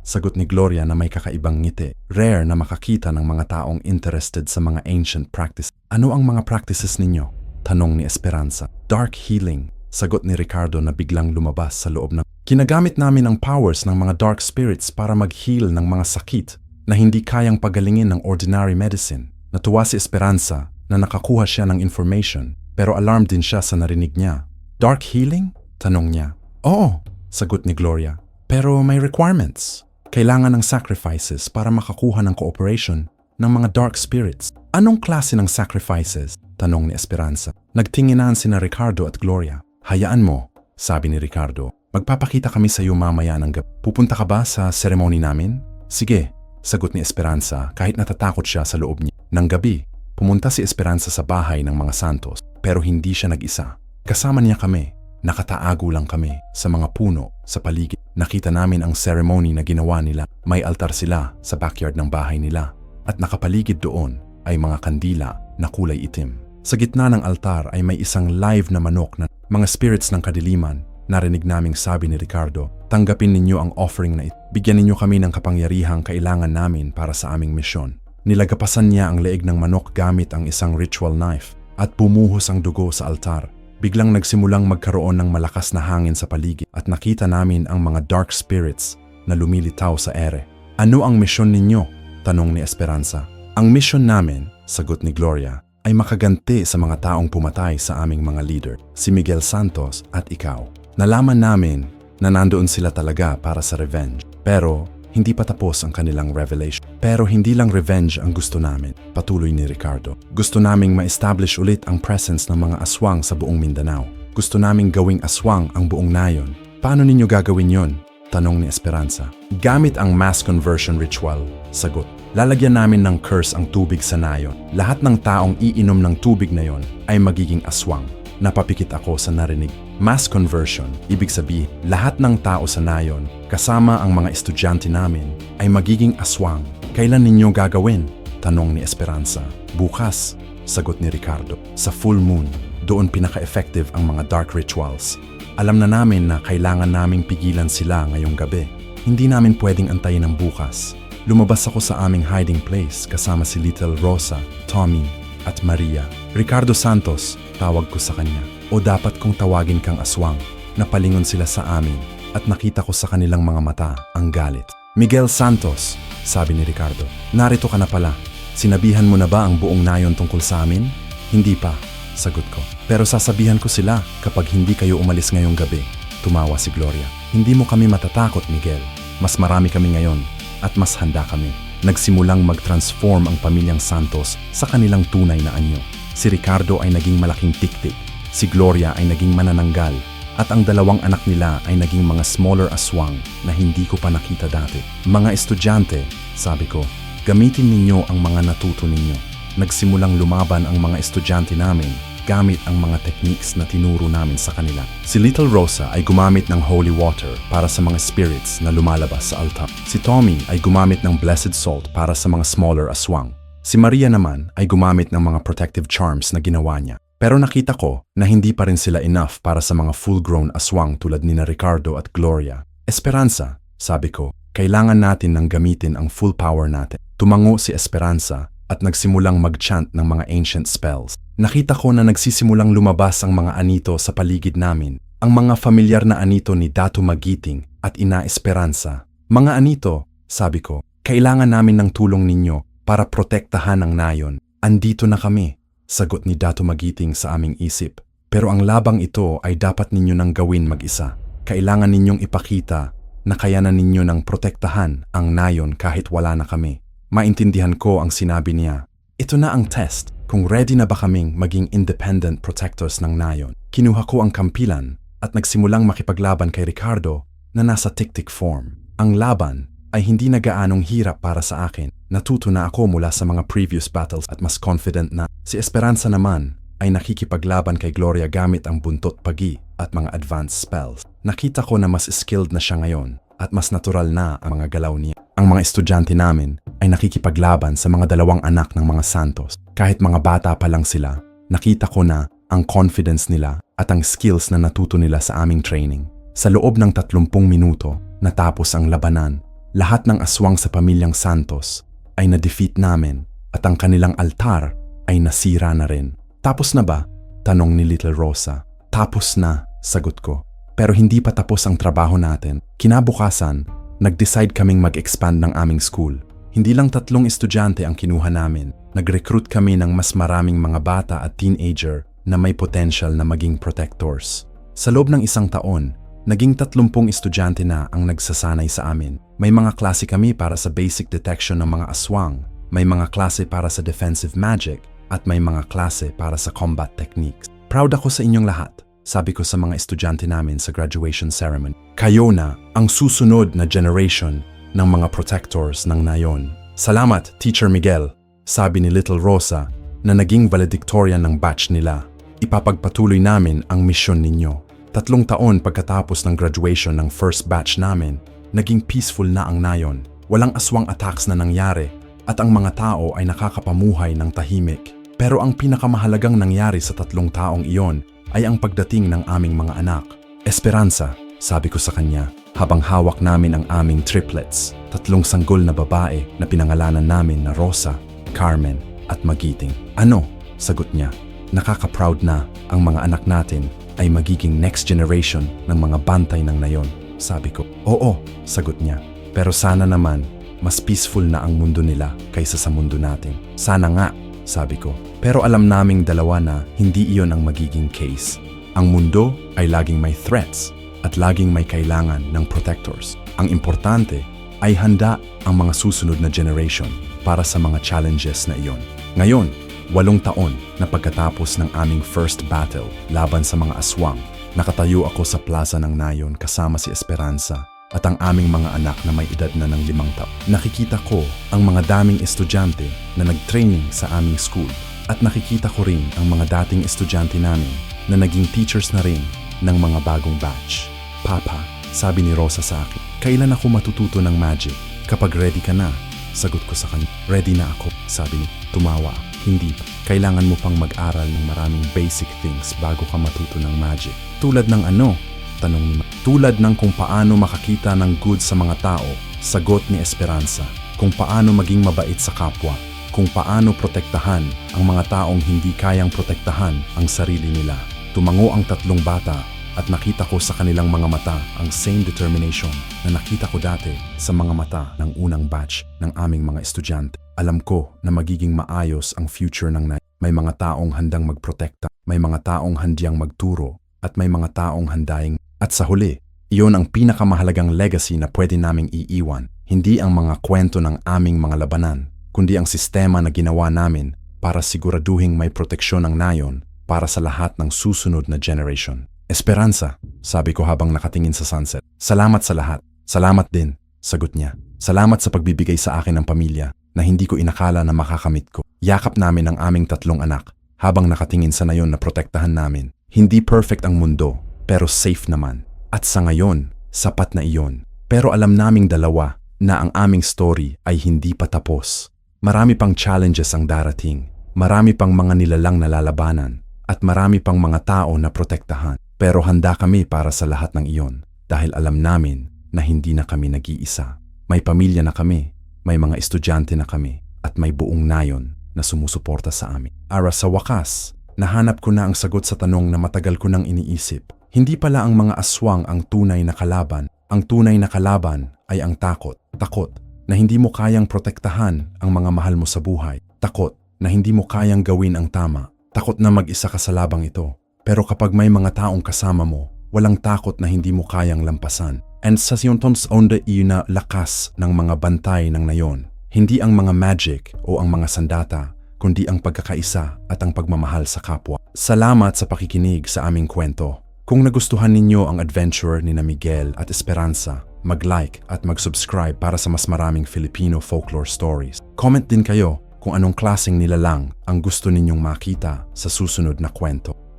Sagot ni Gloria na may kakaibang ngiti. Rare na makakita ng mga taong interested sa mga ancient practice. Ano ang mga practices ninyo? Tanong ni Esperanza. Dark healing, sagot ni Ricardo na biglang lumabas sa loob ng... Kinagamit namin ang powers ng mga dark spirits para mag-heal ng mga sakit na hindi kayang pagalingin ng ordinary medicine. Natuwa si Esperanza na nakakuha siya ng information pero alarmed din siya sa narinig niya. Dark healing? Tanong niya. Oo, sagot ni Gloria. Pero may requirements. Kailangan ng sacrifices para makakuha ng cooperation ng mga dark spirits. Anong klase ng sacrifices? Tanong ni Esperanza. Nagtinginan sina Ricardo at Gloria. Hayaan mo, sabi ni Ricardo. Magpapakita kami sa iyo mamaya ng gabi. Pupunta ka ba sa ceremony namin? Sige, sagot ni Esperanza kahit natatakot siya sa loob niya. Nang gabi, pumunta si Esperanza sa bahay ng mga Santos pero hindi siya nag-isa. Kasama niya kami. Nakataago lang kami sa mga puno sa paligid. Nakita namin ang ceremony na ginawa nila. May altar sila sa backyard ng bahay nila at nakapaligid doon ay mga kandila na kulay itim. Sa gitna ng altar ay may isang live na manok na mga spirits ng kadiliman. Narinig naming sabi ni Ricardo, tanggapin ninyo ang offering na ito. Bigyan ninyo kami ng kapangyarihang kailangan namin para sa aming misyon. Nilagapasan niya ang leeg ng manok gamit ang isang ritual knife at bumuhos ang dugo sa altar. Biglang nagsimulang magkaroon ng malakas na hangin sa paligid at nakita namin ang mga dark spirits na lumilitaw sa ere. Ano ang misyon ninyo? Tanong ni Esperanza. Ang misyon namin, sagot ni Gloria, ay makaganti sa mga taong pumatay sa aming mga leader, si Miguel Santos at ikaw. Nalaman namin na nandoon sila talaga para sa revenge. Pero hindi pa tapos ang kanilang revelation. Pero hindi lang revenge ang gusto namin, patuloy ni Ricardo. Gusto naming ma-establish ulit ang presence ng mga aswang sa buong Mindanao. Gusto naming gawing aswang ang buong nayon. Paano ninyo gagawin yon? Tanong ni Esperanza. Gamit ang mass conversion ritual, sagot. Lalagyan namin ng curse ang tubig sa nayon. Lahat ng taong iinom ng tubig na yon ay magiging aswang. Napapikit ako sa narinig. Mass conversion, ibig sabihin, lahat ng tao sa nayon, kasama ang mga estudyante namin, ay magiging aswang. Kailan ninyo gagawin? Tanong ni Esperanza. Bukas, sagot ni Ricardo. Sa full moon, doon pinaka-effective ang mga dark rituals. Alam na namin na kailangan naming pigilan sila ngayong gabi. Hindi namin pwedeng antayin ang bukas. Lumabas ako sa aming hiding place kasama si Little Rosa, Tommy, at Maria. Ricardo Santos, tawag ko sa kanya. O dapat kong tawagin kang aswang. Napalingon sila sa amin at nakita ko sa kanilang mga mata ang galit. Miguel Santos, sabi ni Ricardo. Narito ka na pala. Sinabihan mo na ba ang buong nayon tungkol sa amin? Hindi pa, sagot ko. Pero sasabihan ko sila kapag hindi kayo umalis ngayong gabi. Tumawa si Gloria. Hindi mo kami matatakot, Miguel. Mas marami kami ngayon at mas handa kami. Nagsimulang mag-transform ang Pamilyang Santos sa kanilang tunay na anyo. Si Ricardo ay naging malaking tiktik. Si Gloria ay naging manananggal at ang dalawang anak nila ay naging mga smaller aswang na hindi ko pa nakita dati. Mga estudyante, sabi ko, gamitin ninyo ang mga natuto ninyo. nagsimulang lumaban ang mga estudyante namin gamit ang mga techniques na tinuro namin sa kanila. Si Little Rosa ay gumamit ng holy water para sa mga spirits na lumalabas sa altar. Si Tommy ay gumamit ng blessed salt para sa mga smaller aswang. Si Maria naman ay gumamit ng mga protective charms na ginawa niya. Pero nakita ko na hindi pa rin sila enough para sa mga full-grown aswang tulad ni Ricardo at Gloria. Esperanza, sabi ko, kailangan natin nang gamitin ang full power natin. Tumango si Esperanza at nagsimulang mag-chant ng mga ancient spells. Nakita ko na nagsisimulang lumabas ang mga anito sa paligid namin, ang mga familiar na anito ni Datu Magiting at Ina Esperanza. Mga anito, sabi ko, kailangan namin ng tulong ninyo para protektahan ang nayon. Andito na kami, sagot ni Datu Magiting sa aming isip. Pero ang labang ito ay dapat ninyo nang gawin mag-isa. Kailangan ninyong ipakita na kayanan ninyo nang protektahan ang nayon kahit wala na kami. Maintindihan ko ang sinabi niya. Ito na ang test. Kung ready na ba kaming maging independent protectors ng nayon. Kinuha ko ang kampilan at nagsimulang makipaglaban kay Ricardo na nasa tiktik form. Ang laban ay hindi na gaanong hirap para sa akin. Natuto na ako mula sa mga previous battles at mas confident na. Si Esperanza naman ay nakikipaglaban kay Gloria gamit ang buntot pagi at mga advanced spells. Nakita ko na mas skilled na siya ngayon at mas natural na ang mga galaw niya. Ang mga estudyante namin ay nakikipaglaban sa mga dalawang anak ng mga Santos. Kahit mga bata pa lang sila, nakita ko na ang confidence nila at ang skills na natuto nila sa aming training. Sa loob ng 30 minuto, natapos ang labanan. Lahat ng aswang sa pamilyang Santos ay na-defeat namin at ang kanilang altar ay nasira na rin. Tapos na ba? Tanong ni Little Rosa. Tapos na, sagot ko. Pero hindi pa tapos ang trabaho natin. Kinabukasan, nag-decide kaming mag-expand ng aming school. Hindi lang 3 estudyante ang kinuha namin. Nag-recruit kami ng mas maraming mga bata at teenager na may potential na maging protectors. Sa loob ng 1 taon, naging 30 estudyante na ang nagsasanay sa amin. May mga klase kami para sa basic detection ng mga aswang, may mga klase para sa defensive magic, at may mga klase para sa combat techniques. Proud ako sa inyong lahat, sabi ko sa mga estudyante namin sa graduation ceremony. Kayo na ang susunod na generation ng mga protectors ng nayon. Salamat, Teacher Miguel, sabi ni Little Rosa na naging valedictorian ng batch nila. Ipapagpatuloy namin ang misyon ninyo. 3 taon pagkatapos ng graduation ng first batch namin, naging peaceful na ang nayon. Walang aswang attacks na nangyari at ang mga tao ay nakakapamuhay ng tahimik. Pero ang pinakamahalagang nangyari sa 3 taong iyon ay ang pagdating ng aming mga anak. Esperanza, sabi ko sa kanya, habang hawak namin ang aming triplets, 3 sanggol na babae na pinangalanan namin na Rosa, Carmen at Magiting. Ano? Sagot niya. Nakaka-proud na ang mga anak natin ay magiging next generation ng mga bantay ng nayon. Sabi ko, oo, sagot niya. Pero sana naman, mas peaceful na ang mundo nila kaysa sa mundo natin. Sana nga, sabi ko. Pero alam naming dalawa na hindi iyon ang magiging case. Ang mundo ay laging may threats at laging may kailangan ng protectors. Ang importante ay handa ang mga susunod na generation para sa mga challenges na iyon. Ngayon, 8 taon na pagkatapos ng aming first battle laban sa mga aswang, nakatayo ako sa plaza ng nayon kasama si Esperanza at ang aming mga anak na may edad na ng 5 taon. Nakikita ko ang mga daming estudyante na nag-training sa aming school at nakikita ko rin ang mga dating estudyante namin na naging teachers na rin ng mga bagong batch. Papa, sabi ni Rosa sa akin, kailan ako matututo ng magic? Kapag ready ka na, sagot ko sa kanya. Ready na ako, sabi niya. Tumawa. Hindi pa. Kailangan mo pang mag-aral ng maraming basic things bago ka matuto ng magic. Tulad ng ano? Tanong ni Tulad ng kung paano makakita ng good sa mga tao, sagot ni Esperanza. Kung paano maging mabait sa kapwa. Kung paano protektahan ang mga taong hindi kayang protektahan ang sarili nila. Tumango ang 3 bata at nakita ko sa kanilang mga mata ang same determination na nakita ko dati sa mga mata ng unang batch ng aming mga estudyante. Alam ko na magiging maayos ang future ng nayon. May mga taong handang magprotekta, may mga taong handiyang magturo, at may mga taong handaing. At sa huli, iyon ang pinakamahalagang legacy na pwede naming iiwan. Hindi ang mga kwento ng aming mga labanan, kundi ang sistema na ginawa namin para siguraduhing may proteksyon ng nayon para sa lahat ng susunod na generation. Esperanza, sabi ko habang nakatingin sa sunset. Salamat sa lahat. Salamat din, sagot niya. Salamat sa pagbibigay sa akin ng pamilya na hindi ko inakala na makakamit ko. Yakap namin ang aming 3 anak habang nakatingin sa nayon na protektahan namin. Hindi perfect ang mundo, pero safe naman. At sa ngayon, sapat na iyon. Pero alam naming dalawa na ang aming story ay hindi pa tapos. Marami pang challenges ang darating. Marami pang mga nilalang na lalabanan. At marami pang mga tao na protektahan. Pero handa kami para sa lahat ng iyon dahil alam namin na hindi na kami nag-iisa. May pamilya na kami, may mga estudyante na kami, at may buong nayon na sumusuporta sa amin. Sa wakas, nahanap ko na ang sagot sa tanong na matagal ko nang iniisip. Hindi pala ang mga aswang ang tunay na kalaban. Ang tunay na kalaban ay ang takot. Takot na hindi mo kayang protektahan ang mga mahal mo sa buhay. Takot na hindi mo kayang gawin ang tama. Takot na mag-isa ka sa labang ito. Pero kapag may mga taong kasama mo, walang takot na hindi mo kayang lampasan. And sa siyontons onde iyon na lakas ng mga bantay ng nayon. Hindi ang mga magic o ang mga sandata, kundi ang pagkakaisa at ang pagmamahal sa kapwa. Salamat sa pakikinig sa aming kwento. Kung nagustuhan ninyo ang adventure ni na Miguel at Esperanza, mag-like at mag-subscribe para sa mas maraming Filipino folklore stories. Comment din kayo kung anong klaseng nilalang ang gusto ninyong makita sa susunod na kwento.